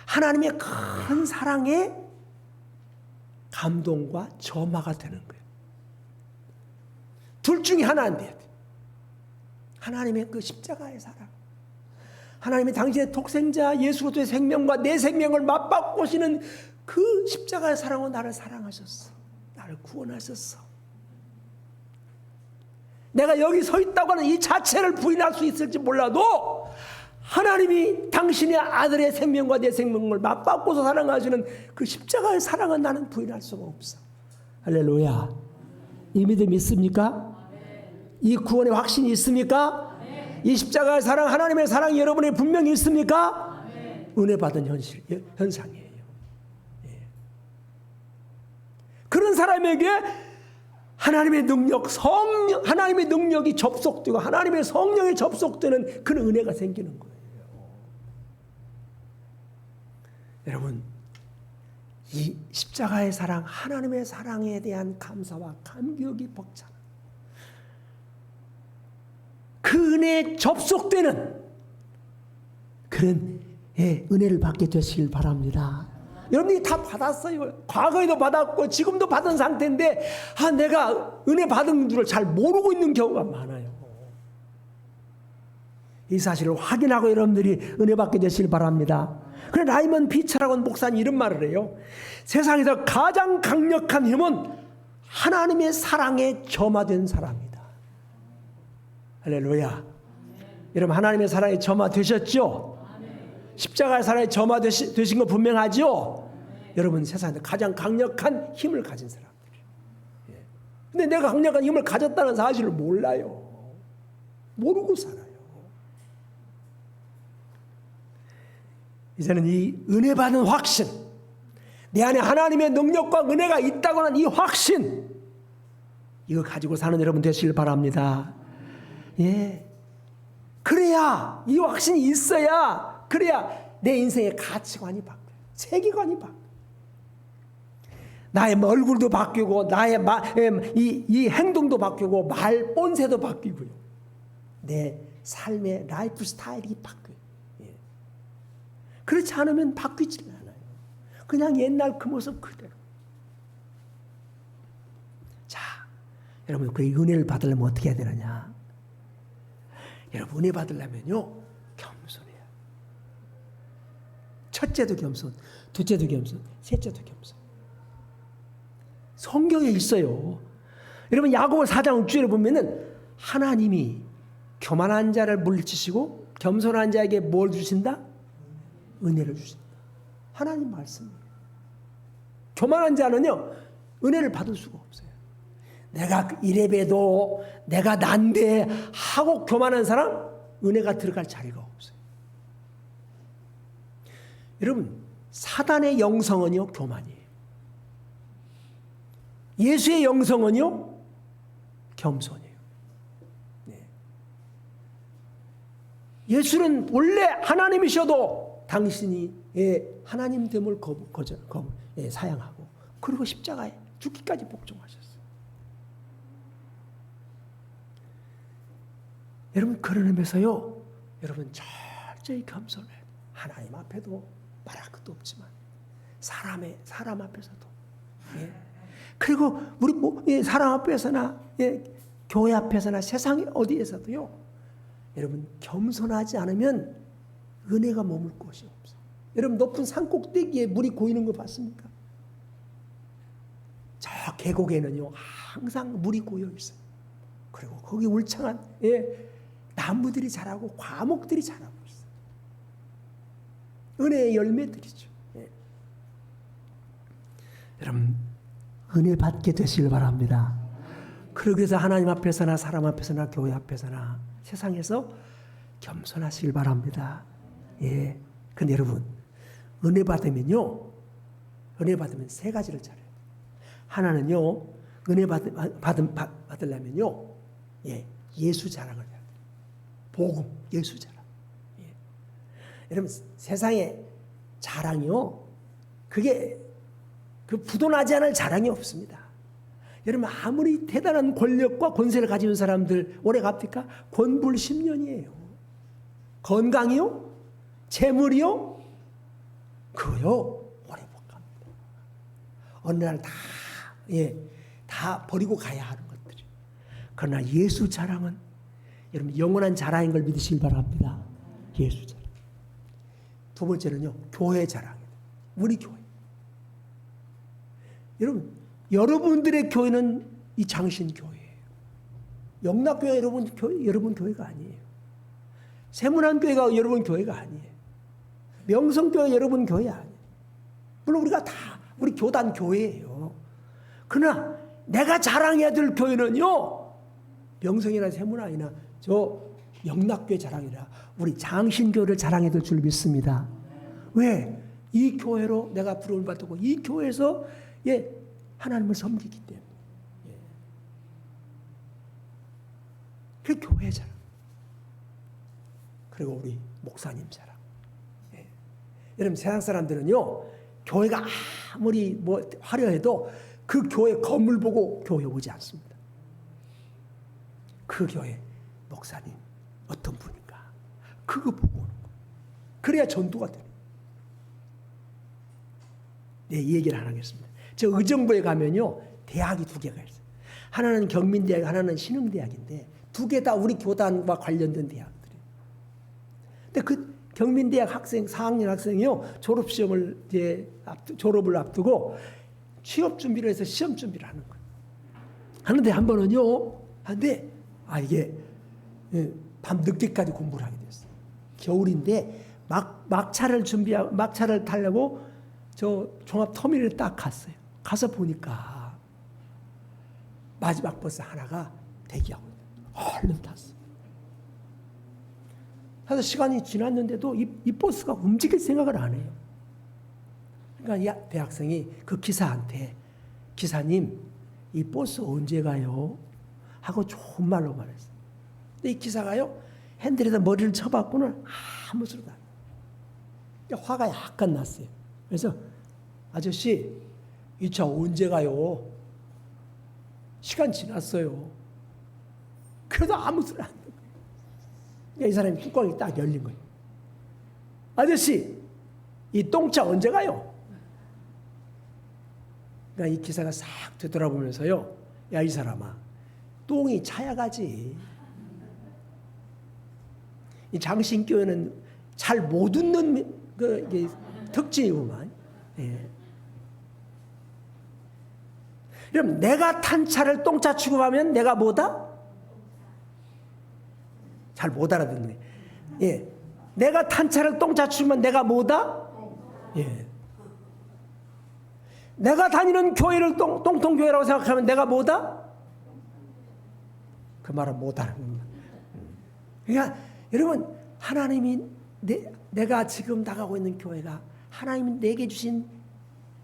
F: 하나님의 큰 사랑에 감동과 점화가 되는 거예요. 둘 중에 하나는 돼야 돼요. 하나님의 그 십자가의 사랑, 하나님이 당신의 독생자 예수 그리스도의 생명과 내 생명을 맞바꾸시는 그 십자가의 사랑으로 나를 사랑하셨어. 나를 구원하셨어. 내가 여기 서 있다고 하는 이 자체를 부인할 수 있을지 몰라도 하나님이 당신의 아들의 생명과 내 생명을 맞바꿔서 사랑하시는 그 십자가의 사랑은 나는 부인할 수가 없어. 할렐루야. 이 믿음 있습니까? 이 구원의 확신이 있습니까? 이 십자가의 사랑, 하나님의 사랑이 여러분의 분명히 있습니까? 은혜 받은 현상이에요. 예. 그런 사람에게 하나님의 능력, 하나님의 능력이 접속되고 하나님의 성령이 접속되는 그런 은혜가 생기는 거예요. 여러분, 이 십자가의 사랑, 하나님의 사랑에 대한 감사와 감격이 벅차는 그 은혜에 접속되는 그런 은혜를 받게 되시길 바랍니다. 여러분들이 다 받았어요. 과거에도 받았고 지금도 받은 상태인데 내가 은혜 받은 줄을 잘 모르고 있는 경우가 많아요. 이 사실을 확인하고 여러분들이 은혜 받게 되시길 바랍니다. 그래, 라이먼 피처라고 하는 목사님 이런 말을 해요. 세상에서 가장 강력한 힘은 하나님의 사랑에 점화된 사람이다. 할렐루야. 여러분, 하나님의 사랑에 점화되셨죠? 십자가의 사랑에 점화되신 거 분명하죠? 여러분, 세상에서 가장 강력한 힘을 가진 사람들이에요. 근데 내가 강력한 힘을 가졌다는 사실을 몰라요. 모르고 살아요. 이제는 이 은혜 받은 확신, 내 안에 하나님의 능력과 은혜가 있다고 하는 이 확신, 이거 가지고 사는 여러분 되시길 바랍니다. 예. 그래야, 이 확신이 있어야, 그래야 내 인생의 가치관이 바뀌어요. 세계관이 바뀌어요. 나의 얼굴도 바뀌고, 나의 이 행동도 바뀌고, 말 본새도 바뀌고요. 내 삶의 라이프 스타일이 바뀌어요. 예. 그렇지 않으면 바뀌지 않아요. 그냥 옛날 그 모습 그대로. 자, 여러분, 그 은혜를 받으려면 어떻게 해야 되느냐? 여러분, 은혜 받으려면요, 겸손해요. 첫째도 겸손, 둘째도 겸손, 셋째도 겸손. 성경에 있어요. 여러분, 야고보 4장 6절에 보면은 하나님이 교만한 자를 물리치시고 겸손한 자에게 뭘 주신다? 은혜를 주신다. 하나님 말씀이에요. 교만한 자는요, 은혜를 받을 수가 없어요. 내가 이래봬도 내가 난데 하고 교만한 사람, 은혜가 들어갈 자리가 없어요. 여러분, 사단의 영성은요, 교만이에요. 예수의 영성은요, 겸손이에요. 네. 예수는 원래 하나님이셔도 당신이 하나님됨을 사양하고, 그리고 십자가에 죽기까지 복종하셨어요. 여러분, 그런 의미에서요, 여러분 철저히 겸손해요. 하나님 앞에도 말할 것도 없지만 사람 앞에서도. 예. 그리고 우리 사람 앞에서나 교회 앞에서나 세상 어디에서도요, 여러분 겸손하지 않으면 은혜가 머물 곳이 없어요. 여러분 높은 산 꼭대기에 물이 고이는 거 봤습니까? 저 계곡에는요 항상 물이 고여 있어요. 그리고 거기 울창한 나무들이 자라고 과목들이 자라고 있어요. 은혜의 열매들이죠. 여러분 은혜 받게 되시길 바랍니다. 그러기 위해서 하나님 앞에서나 사람 앞에서나 교회 앞에서나 세상에서 겸손하시길 바랍니다. 예. 근데 여러분 은혜 받으면 세 가지를 잘해요. 하나는요 은혜 받으려면요 예수 자랑을 해야 돼요. 복음 예수 자랑. 예. 여러분 세상에 자랑이요 그게 그 부도나지 않을 자랑이 없습니다. 여러분 아무리 대단한 권력과 권세를 가진 사람들 오래 갑니까? 권불 10년이에요. 건강이요? 재물이요? 그거요 오래 못 갑니다. 어느 날 다 버리고 가야 하는 것들이. 그러나 예수 자랑은 여러분 영원한 자랑인 걸 믿으시길 바랍니다. 예수 자랑. 두 번째는요 교회 자랑이에요. 우리 교회. 여러분들의 교회는 이 장신교회예요. 영락교회 여러분 교회가 아니에요. 세문안교회가 여러분 교회가 아니에요. 명성교회 여러분 교회 아니에요. 물론 우리가 다 우리 교단 교회예요. 그러나 내가 자랑해야 될 교회는요 명성이나 세문안이나 저 영락교회 자랑이라 우리 장신교회를 자랑해야 될 줄 믿습니다. 왜? 이 교회로 내가 부름을 받고 이 교회에서 하나님을 섬기기 때문에. 그 교회 자랑. 그리고 우리 목사님 자랑. 여러분 세상 사람들은요 교회가 아무리 화려해도 그 교회 건물 보고 교회 오지 않습니다. 그 교회 목사님 어떤 분인가 그거 보고 오는 거예요. 그래야 전도가 되는 거예요. 이 얘기를 하나 하겠습니다. 저 의정부에 가면요 대학이 두 개가 있어요. 하나는 경민대학, 하나는 신흥대학인데 두 개 다 우리 교단과 관련된 대학들이에요. 근데 그 경민대학 학생 4학년 학생이요 졸업시험을 졸업을 앞두고 취업 준비를 해서 시험 준비를 하는 거예요. 하는데 한 번은요 하는데 이게 밤 늦게까지 공부를 하게 됐어요. 겨울인데 막차를 타려고 저 종합 터미널에 딱 갔어요. 가서 보니까 마지막 버스 하나가 대기하고 있어요. 얼른 탔어요. 그래서 시간이 지났는데도 이 버스가 움직일 생각을 안 해요. 그러니까 이 대학생이 그 기사한테 기사님 이 버스 언제 가요? 하고 좋은 말로 말했어요. 근데 이 기사가요 핸들에다 머리를 쳐박고는 아무 소리도 안 해요. 화가 약간 났어요. 그래서 아저씨 이 차 언제 가요? 시간 지났어요. 그래도 아무 소리 안 해요. 그러니까 이 사람이 뚜껑이 딱 열린 거예요. 아저씨 이 똥차 언제 가요? 그러니까 이 기사가 싹 되돌아보면서요. 야 이 사람아 똥이 차야 가지. 이 장신교회는 잘 못 웃는 이게 특징이구만. 예. 그럼 내가 탄 차를 똥차 취급하면 내가 뭐다? 잘 못 알아듣는 거예요. 예. 내가 탄 차를 똥차 취급하면 내가 뭐다? 예. 내가 다니는 교회를 똥통교회라고 생각하면 내가 뭐다? 그 말은 못 알아듣는다. 그러니까 여러분 하나님이 내가 지금 나가고 있는 교회가 하나님이 내게 주신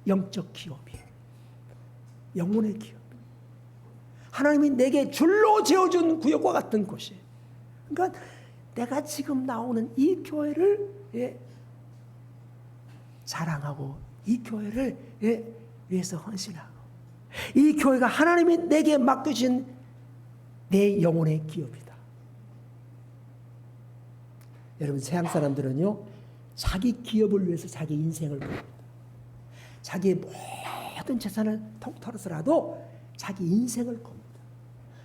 F: 영적 기업이에요. 영혼의 기업. 하나님이 내게 줄로 지어준 구역과 같은 곳이에요. 그러니까 내가 지금 나오는 이 교회를 자랑하고 이 교회를 위해서 헌신하고 이 교회가 하나님이 내게 맡겨주신 내 영혼의 기업이다. 여러분 세상 사람들은요 자기 기업을 위해서 자기 인생을 겁니다. 자기의 모든 재산을 톡 털어서라도 자기 인생을 겁니다.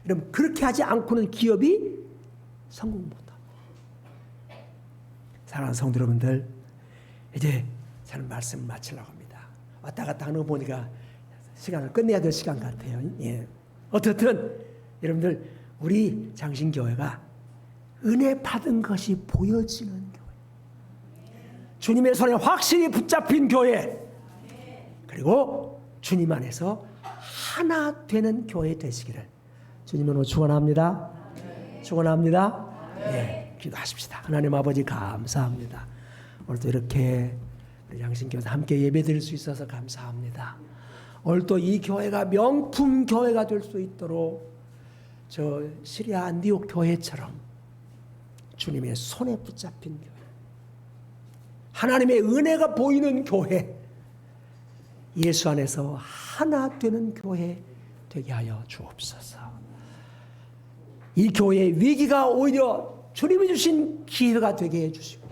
F: 여러분 그렇게 하지 않고는 기업이 성공 못합니다. 사랑하는 성도 여러분들 이제 저는 말씀을 마치려고 합니다. 왔다 갔다 하는 거 보니까 시간을 끝내야 될 시간 같아요. 예. 어떻든 여러분들 우리 장신교회가 은혜 받은 것이 보여지는 교회, 주님의 손에 확실히 붙잡힌 교회, 그리고 주님 안에서 하나 되는 교회 되시기를 주님으로 축원합니다. 축원합니다. 네, 기도하십시다. 하나님 아버지 감사합니다. 오늘도 이렇게 우리 양신교회에서 함께 예배드릴 수 있어서 감사합니다. 오늘 또 이 교회가 명품 교회가 될 수 있도록 저 시리아 안디옥 교회처럼 주님의 손에 붙잡힌 교회, 하나님의 은혜가 보이는 교회, 예수 안에서 하나 되는 교회 되게 하여 주옵소서. 이 교회의 위기가 오히려 주님이 주신 기회가 되게 해주시고,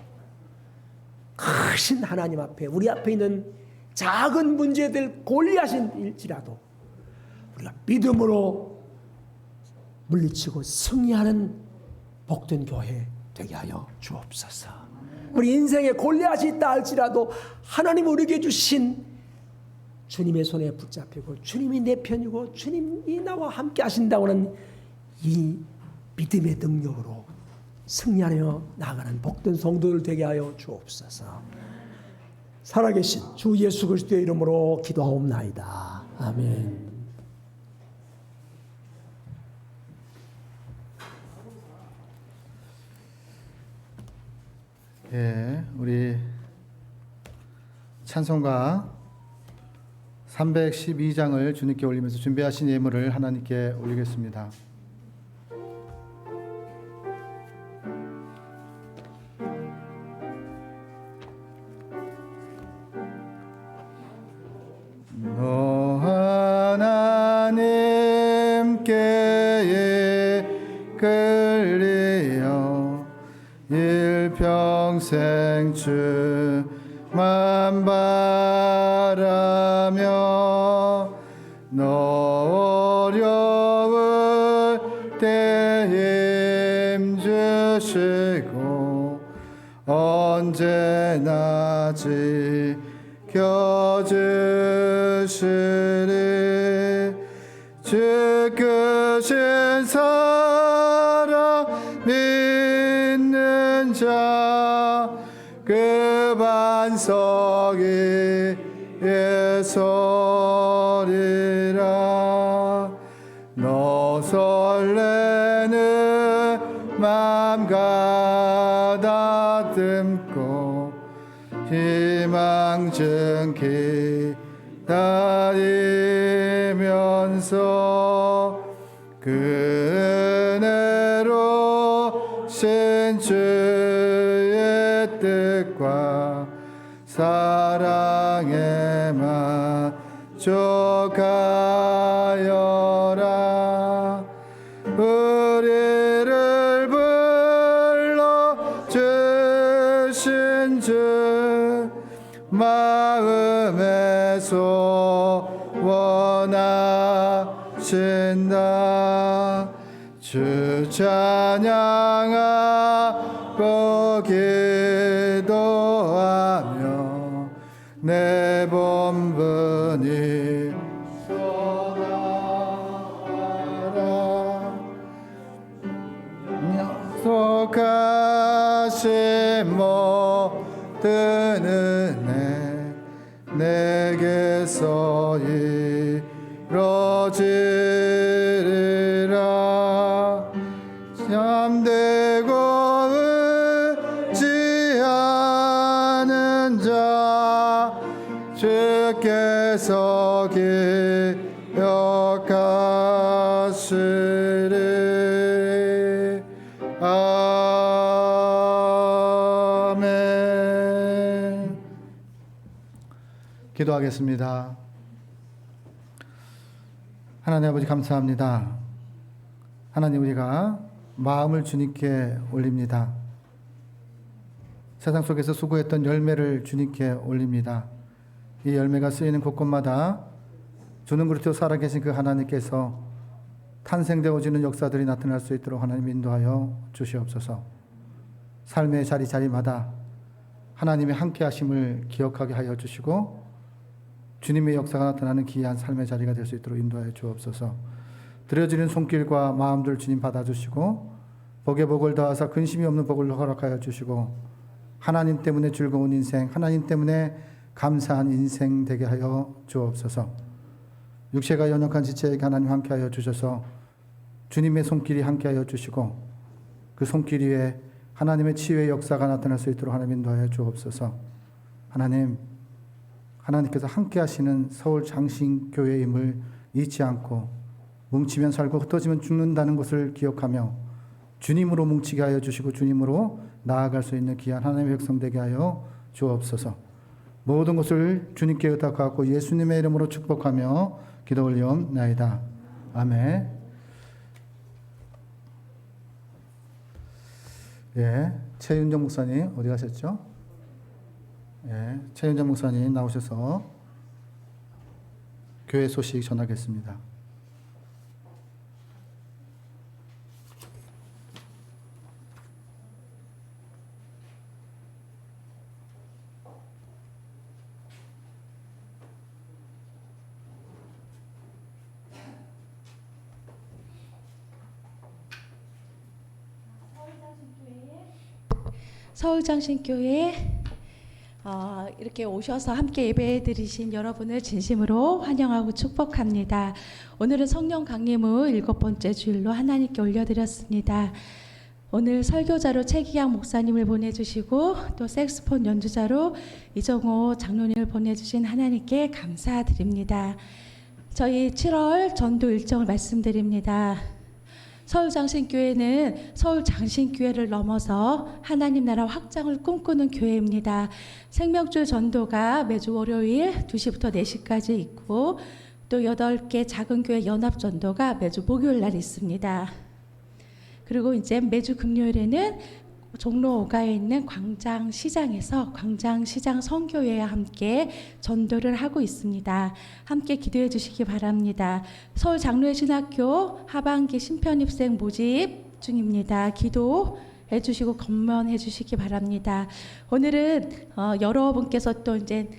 F: 크신 하나님 앞에 우리 앞에 있는 작은 문제들 골리앗일지라도 우리가 믿음으로 물리치고 승리하는 복된 교회 되게 하여 주옵소서. 우리 인생에 골리앗이 있다 할지라도 하나님 우리에게 주신 주님의 손에 붙잡히고 주님이 내 편이고 주님이 나와 함께 하신다고 하는 이 믿음의 능력으로 승리하며 나아가는 복된 성도들 되게 하여 주옵소서. 살아계신 주 예수 그리스도의 이름으로 기도하옵나이다. 아멘.
D: 예, 우리 찬송가 312장을 주님께 올리면서 준비하신 예물을 하나님께 올리겠습니다. 너 하나님께 끌리어 일평생 주만 바라며 너 어려울 때 힘주시고 언제나 지켜주시리. 주 크신 사랑 믿는 자 그 반석 위에 서리라. 너 설레는 맘 가다듬고 희망증 기다리면서 그 은혜로 신주의 뜻과 사랑에 맞춰가여라. 우리를 불러주신 주 마음에서 원하신다. 주 찬양하고 기도하며 내 본분이 쏟아라. 약속하신 모든 은혜 내게서 이루어지리라. 잠들고 의지하는 자 주께서 기억하시리. 아멘. 기도하겠습니다. 하나님 아버지 감사합니다. 하나님, 우리가 마음을 주님께 올립니다. 세상 속에서 수고했던 열매를 주님께 올립니다. 이 열매가 쓰이는 곳곳마다 주는 그리스도 살아계신 그 하나님께서 탄생되어지는 역사들이 나타날 수 있도록 하나님 인도하여 주시옵소서. 삶의 자리마다 하나님의 함께 하심을 기억하게 하여 주시고 주님의 역사가 나타나는 귀한 삶의 자리가 될 수 있도록 인도하여 주옵소서. 드려지는 손길과 마음들 주님 받아주시고 복에 복을 더하사 근심이 없는 복을 허락하여 주시고 하나님 때문에 즐거운 인생, 하나님 때문에 감사한 인생 되게 하여 주옵소서. 육체가 연약한 지체에게 하나님 함께하여 주셔서 주님의 손길이 함께하여 주시고 그 손길 위에 하나님의 치유의 역사가 나타날 수 있도록 하나님 인도하여 주옵소서. 하나님께서 함께하시는 서울 장신교회임을 잊지 않고 뭉치면 살고 흩어지면 죽는다는 것을 기억하며 주님으로 뭉치게 하여 주시고 주님으로 나아갈 수 있는 귀한 하나님의 백성 되게 하여 주옵소서. 모든 것을 주님께 의탁하고 예수님의 이름으로 축복하며 기도 올리옵나이다. 아멘. 예, 최윤정 목사님 어디 가셨죠? 예, 최윤정 목사님 나오셔서 교회 소식 전하겠습니다.
B: 서울장신교회 이렇게 오셔서 함께 예배 드리신 여러분을 진심으로 환영하고 축복합니다. 오늘은 성령 강림을 7번째 주일로 하나님께 올려드렸습니다. 오늘 설교자로 최기양 목사님을 보내주시고 또 색스폰 연주자로 이정호 장로님을 보내주신 하나님께 감사드립니다. 저희 7월 전도 일정을 말씀드립니다. 서울장신교회는 서울장신교회를 넘어서 하나님 나라 확장을 꿈꾸는 교회입니다. 생명줄 전도가 매주 월요일 2시부터 4시까지 있고 또 8개 작은 교회 연합 전도가 매주 목요일 날 있습니다. 그리고 이제 매주 금요일에는 종로 5가에 있는 광장시장에서 광장시장 선교회와 함께 전도를 하고 있습니다. 함께 기도해 주시기 바랍니다. 서울 장로의 신학교 하반기 신편입생 모집 중입니다. 기도해 주시고 건면해 주시기 바랍니다. 오늘은 여러분께서 또 이제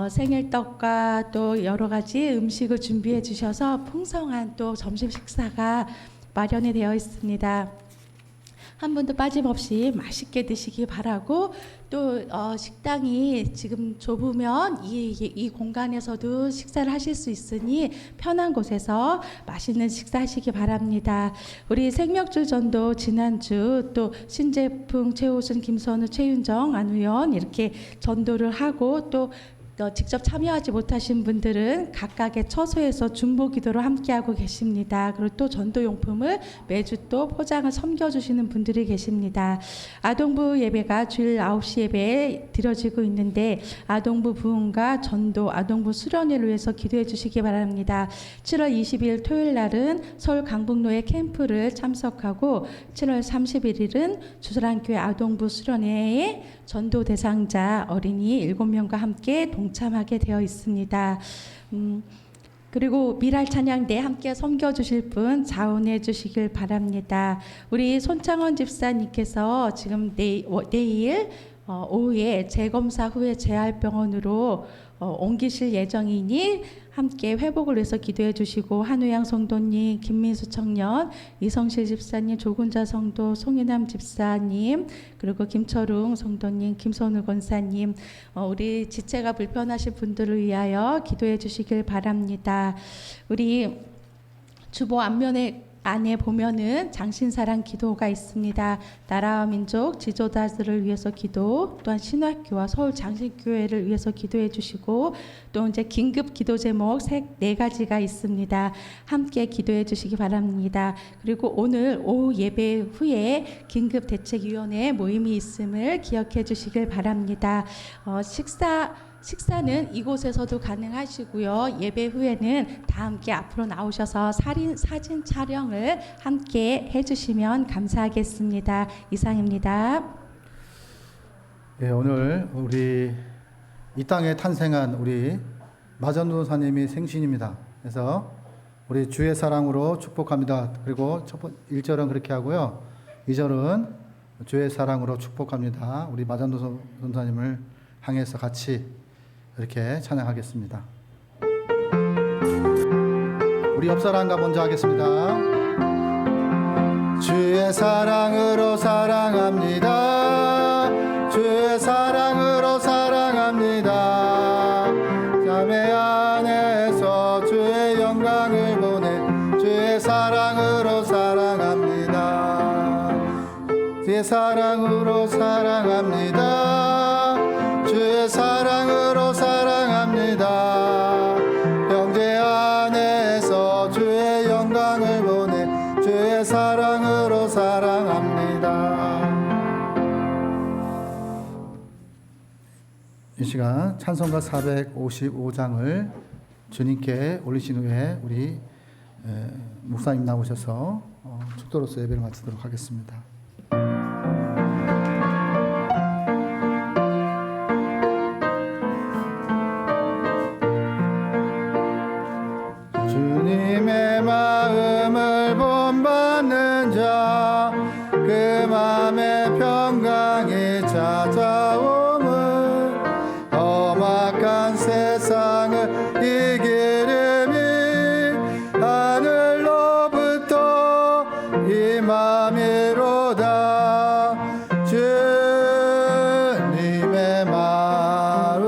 B: 생일떡과 또 여러 가지 음식을 준비해 주셔서 풍성한 또 점심 식사가 마련이 되어 있습니다. 한 분도 빠짐없이 맛있게 드시기 바라고 또 식당이 지금 좁으면 이 공간에서도 식사를 하실 수 있으니 편한 곳에서 맛있는 식사하시기 바랍니다. 우리 생명줄 전도 지난주 또 신재풍, 최호순, 김선우, 최윤정, 안우연 이렇게 전도를 하고 또 직접 참여하지 못하신 분들은 각각의 처소에서 중보기도로 함께하고 계십니다. 그리고 또 전도용품을 매주 또 포장을 섬겨주시는 분들이 계십니다. 아동부 예배가 주일 9시 예배에 드려지고 있는데 아동부 부흥과 전도, 아동부 수련회를 위해서 기도해 주시기 바랍니다. 7월 20일 토요일 날은 서울 강북로의 캠프를 참석하고 7월 31일은 주설안교회 아동부 수련회에 전도 대상자 어린이 7명과 함께 동참하게 되어 있습니다. 그리고 미랄 찬양대 함께 섬겨주실 분 자원해 주시길 바랍니다. 우리 손창원 집사님께서 지금 내일 오후에 재검사 후에 재활병원으로 옮기실 예정이니 함께 회복을 위해서 기도해 주시고 한우양 성도님, 김민수 청년, 이성실 집사님, 조군자 성도, 송인남 집사님, 그리고 김철웅 성도님, 김선우 권사님, 우리 지체가 불편하신 분들을 위하여 기도해 주시길 바랍니다. 우리 주보 안에 보면은 장신사랑 기도가 있습니다. 나라와 민족 지도자들을 위해서 기도, 또한 신학교와 서울 장신교회를 위해서 기도해 주시고 또 이제 긴급 기도 제목 4가지가 있습니다. 함께 기도해 주시기 바랍니다. 그리고 오늘 오후 예배 후에 긴급대책위원회 모임이 있음을 기억해 주시길 바랍니다. 식사는 이곳에서도 가능하시고요. 예배 후에는 다 함께 앞으로 나오셔서 사진 촬영을 함께 해주시면 감사하겠습니다. 이상입니다.
D: 예, 오늘 우리 이 땅에 탄생한 우리 마전도사님이 생신입니다. 그래서 우리 주의 사랑으로 축복합니다. 그리고 1절은 그렇게 하고요. 2절은 주의 사랑으로 축복합니다. 우리 마잔도 선사님을 향해서 같이 이렇게 찬양하겠습니다. 우리 옆사람과 먼저 하겠습니다. 주의 사랑으로 사랑합니다. 주의 사랑으로 사랑합니다. 자매 안에서 주의 영광을 보내 주의 사랑으로 사랑합니다. 주의 사랑으로 사랑합니다. 주의 사랑으로 사랑합니다. 형제 안에서 주의 영광을 보내 주의 사랑으로 사랑합니다. 이 시간 찬송가 455장을 주님께 올리신 후에 우리 목사님 나오셔서 축도로서 예배를 마치도록 하겠습니다. 주님의 마음을 본받는 자, 그 마음의 평강이 찾아오는 험악한 세상을 이기름이 하늘로부터 임함이로다. 주님의 마음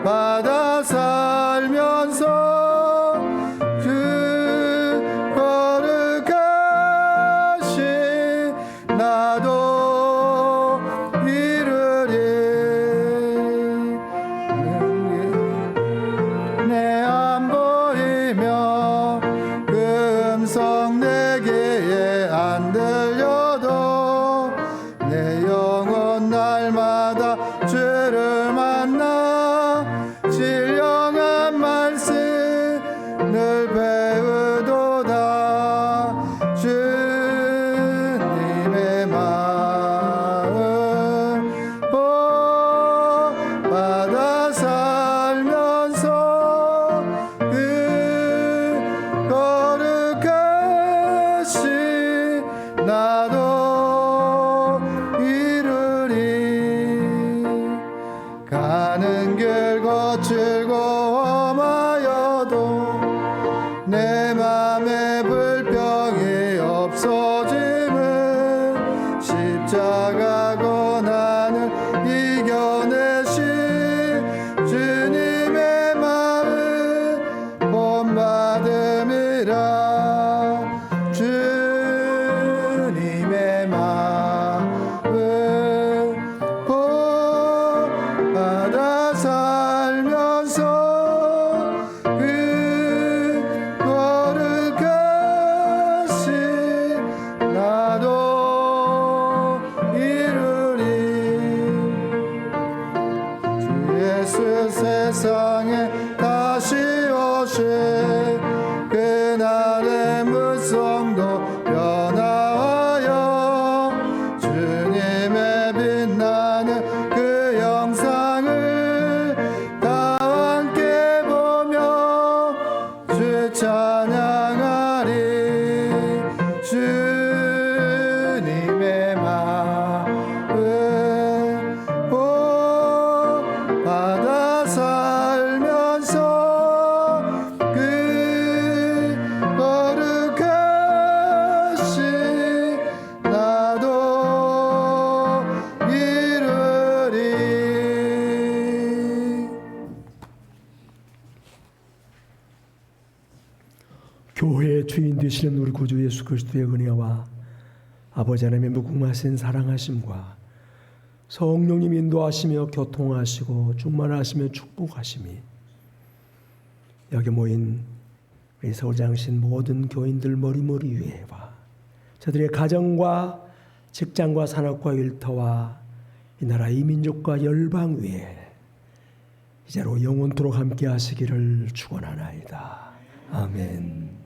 D: 받아 살면서 그 거룩하신 나도 이루리. 내 안 보이며 그 음성 내 귀에 안 들려도 내 영혼 날마다 주를 만나 신령한 말씀을 배우도다. 주님의 마음 받아 살면서 그 거룩하신 나도 이루리. 가는 길 거칠고 험하여도 내 맘에 불평이 없어짐은 십자가 고난을 이겨내신 주님의 마음 본받음이라. 주님의 마음 본받아 살면서 그 거룩하신 나도 이루리. 주 예수 세상에 다시 오실 그날의 무성도 변화하여 주님의 빛나는 그 영상을 다 함께 보며 주 찬양하리. 주님의 마음 받아 살면서 그 거룩하신 나도 이루리.
F: 교회의 주인 되시는 우리 구주 예수 그리스도의 은혜와 아버지 하나님의 무궁하신 사랑하심과 성령님 인도하시며 교통하시고 충만하시며 축복하심이 여기 모인 우리 서울장신 모든 교인들 머리머리 위에와 저들의 가정과 직장과 산업과 일터와 이 나라 이민족과 열방 위에 이제로 영원토록 함께 하시기를 축원하나이다. 아멘.